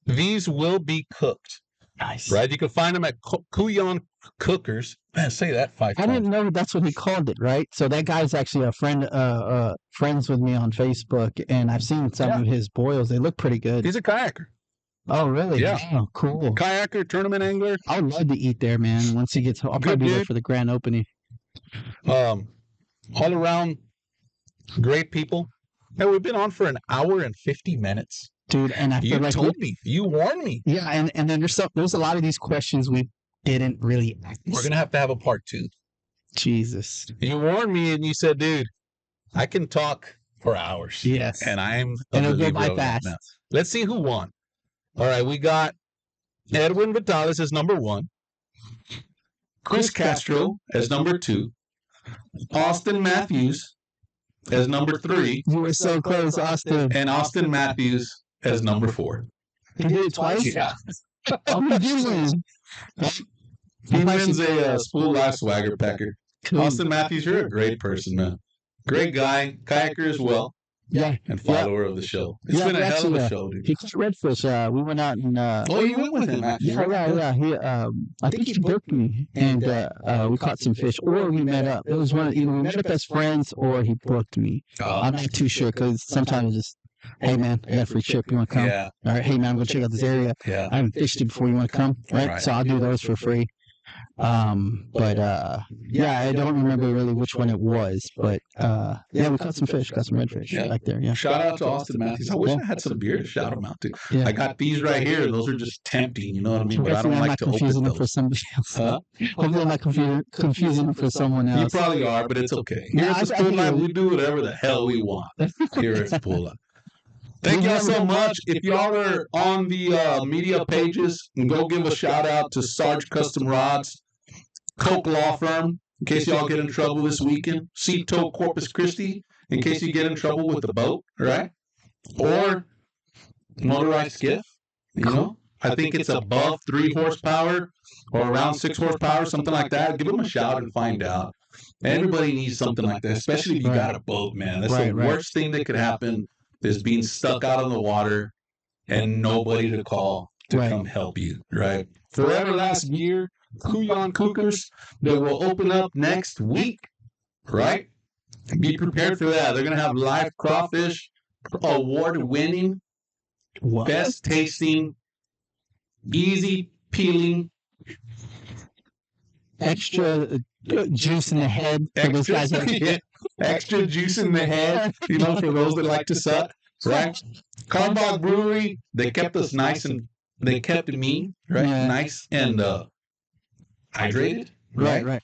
These will be cooked. Nice. Right? You can find them at Couyon Cookers. Man, say that 5 times. I didn't know that's what he called it, right? So that guy's actually a friend, friends with me on Facebook, and I've seen some of his boils. They look pretty good. He's a kayaker. Oh, really? Yeah. Oh, cool. Kayaker, tournament angler. I would love to eat there, man. Once he gets home, I'll probably be there for the grand opening. All around, great people. Hey, we've been on for an hour and 50 minutes. Dude, and I feel like told me. You warned me. Yeah, and then there's a lot of these questions we didn't really ask. We're gonna have to have a part 2. Jesus. You warned me and you said, dude, I can talk for hours. Yes. And I'm and it'll go by fast. Now. Let's see who won. All right, we got Edwin Vitales as number 1. Chris Castro as number 2. Austin Matthews as number 3. You were so close, Austin. And Austin Matthews as number 4. He did it twice? Yeah. Oh, he did win. He wins a Spooled Life swagger packer. Cool. Austin Matthews, you're a great person, man. Great guy, kayaker as well. Yeah. And follower of the show. It's been a hell of a show, dude. He caught redfish. We went out and you went with him, actually. Yeah. He I think he booked me and we caught some fish. Or we met up. It was either we met up as friends or he booked me. I'm not too sure because sometimes it's just, hey man, I got a free trip. You want to come? Yeah. All right, hey man, I'm gonna check out this area. Yeah. I haven't fished it before. You want to come? Right. So I'll do those for free. But I don't remember really which one it was, but we caught some fish, got some redfish back there. Yeah. Shout out to Austin Matthews. I wish I had some beer to shout him out to. Yeah. I got these right here. Those are just tempting, you know what I mean? But I don't like to open them for those. somebody else. Hopefully I'm not confusing them for someone else. You probably are, but it's okay. No, Here at the Spooled Life, we do whatever the hell we want here at Spooled Life. Thank y'all so much. If y'all are on the media pages, go give a shout out to Sarge Custom Rods, Coke Law Firm, in case y'all get in trouble this weekend, Sea Tow Corpus Christi, in case you get in trouble with the boat, right? Or motorized skiff, you know? I think it's above 3 horsepower or around 6 horsepower, something like that. Give them a shout and find out. Everybody needs something like that, especially if you got a boat, man. That's the worst thing that could happen is being stuck out on the water and nobody to call to come help you, right? Forever Last Year, Couyon Cookers, they will open up next week, right? Be prepared for that. They're going to have live crawfish, award-winning, best tasting, easy peeling, extra juice in the head for those guys. Extra juice in the head, you know, for those that like to suck, right? Karbach Brewery, they kept us nice and they kept me, right? Yeah. Nice and hydrated, Right.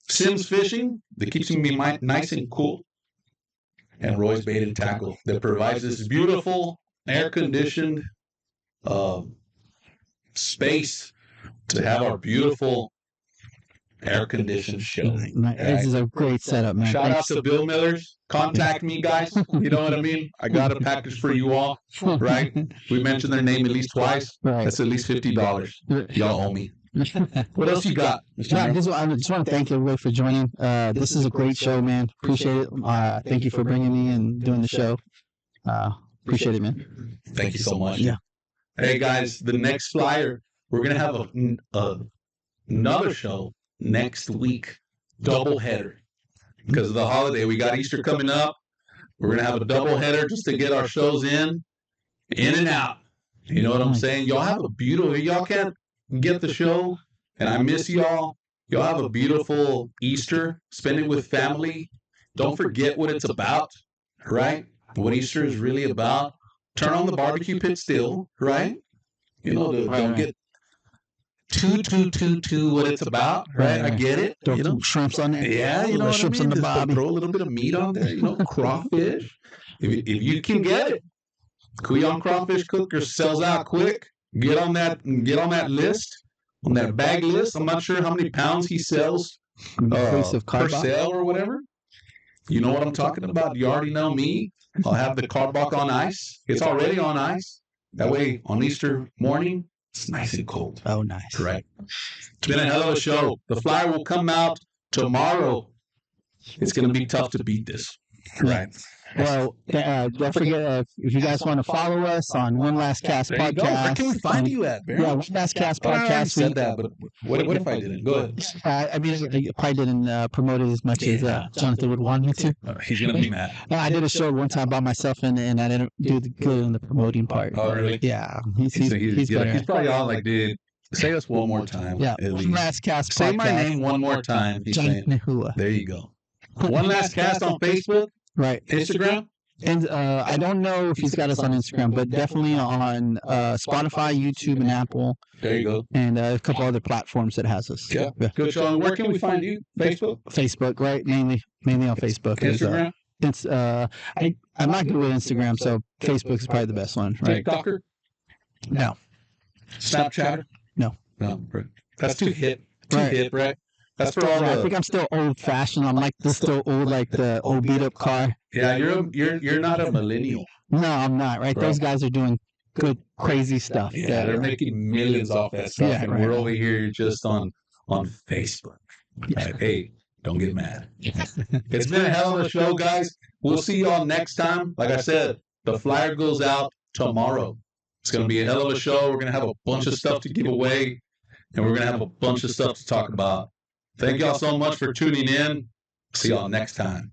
Sims Fishing, that keeps me nice and cool. And Roy's Bait and Tackle, that provides this beautiful air-conditioned space to have our beautiful air-conditioned show. Right. This is a great setup, man. Shout out to Bill Millers. Contact me, guys. You know what I mean? I got a package for you all, right? We mentioned their name at least twice. Right. That's at least $50. Y'all owe me. What else you got, Mr. I just want to thank everybody for joining. This is a great show, man. Appreciate it. Thank you for bringing me and doing the show. Appreciate it, man. Thank you so much. Yeah. Hey, guys, the next flyer, we're going to have another show next week, double header, because of the holiday. We got Easter coming up. We're going to have a double header just to get our shows in and out. You know what I'm saying? Y'all have a beautiful, y'all can't get the show, and I miss y'all. Y'all have a beautiful Easter. Spend it with family. Don't forget what it's about, right? what Easter is really about. Turn on the barbecue pit still, right? Don't get too what it's about, right? I get it. Throw some shrimps on there. Yeah, you know what shrimps I mean? on the Just bobby. throw a little bit of meat on there, crawfish. If you can get it, Couyon Crawfish Cooker sells out quick. Get on that list, on that bag list. I'm not sure how many pounds he sells per sale or whatever. You know what I'm talking about. You already know me. I'll have the Karbach on ice. It's already on ice. That way, on Easter morning, it's nice and cold. Oh, nice. Correct. It's been a hell of a show. The flyer will come out tomorrow. It's going to be tough to beat this. Right. Well, don't forget, if you guys want to follow us on One Last Cast There you go. Podcast. Where can we find you at, Barry? Yeah, One Last Cast I already Podcast. said that, but what if I didn't? Go ahead. I mean, I probably didn't promote it as much as Jonathan would want me to. He's going to be mad. I did a show one time by myself, and I didn't do the good in the promoting part. Oh, really? Yeah. He's better. He's probably all like, dude, say us one more time. Yeah, at One least. Last Cast Say Podcast. my name one more time. He's saying. Nahua. There you go. One Last Cast on Facebook, Right. Instagram. And I don't know if he's got us on Instagram, but definitely on Spotify, YouTube, and Apple, There you go. and a couple other platforms that has us. Yeah. Good show. And where can we find you? Facebook? Facebook, right? Mainly on Facebook. Instagram? I'm not good with Instagram, so Facebook is probably the best one, right? TikToker? No. Snapchatter? No. No. That's too hip. Right. Hip, right? That's for all I the. think I'm still old fashioned. I'm like still old, like the old beat up car. Yeah, you're not a millennial. No, I'm not, right? Right. Those guys are doing good, crazy stuff. Yeah, they're making millions off that stuff, Yeah, and right. we're over here just on Facebook. Right? Hey, don't get mad. It's been a hell of a show, guys. We'll see y'all next time. Like I said, the flyer goes out tomorrow. It's going to be a hell of a show. We're going to have a bunch of stuff to give away, and we're going to have a bunch of stuff to talk about. Thank y'all so much for tuning in. See y'all next time.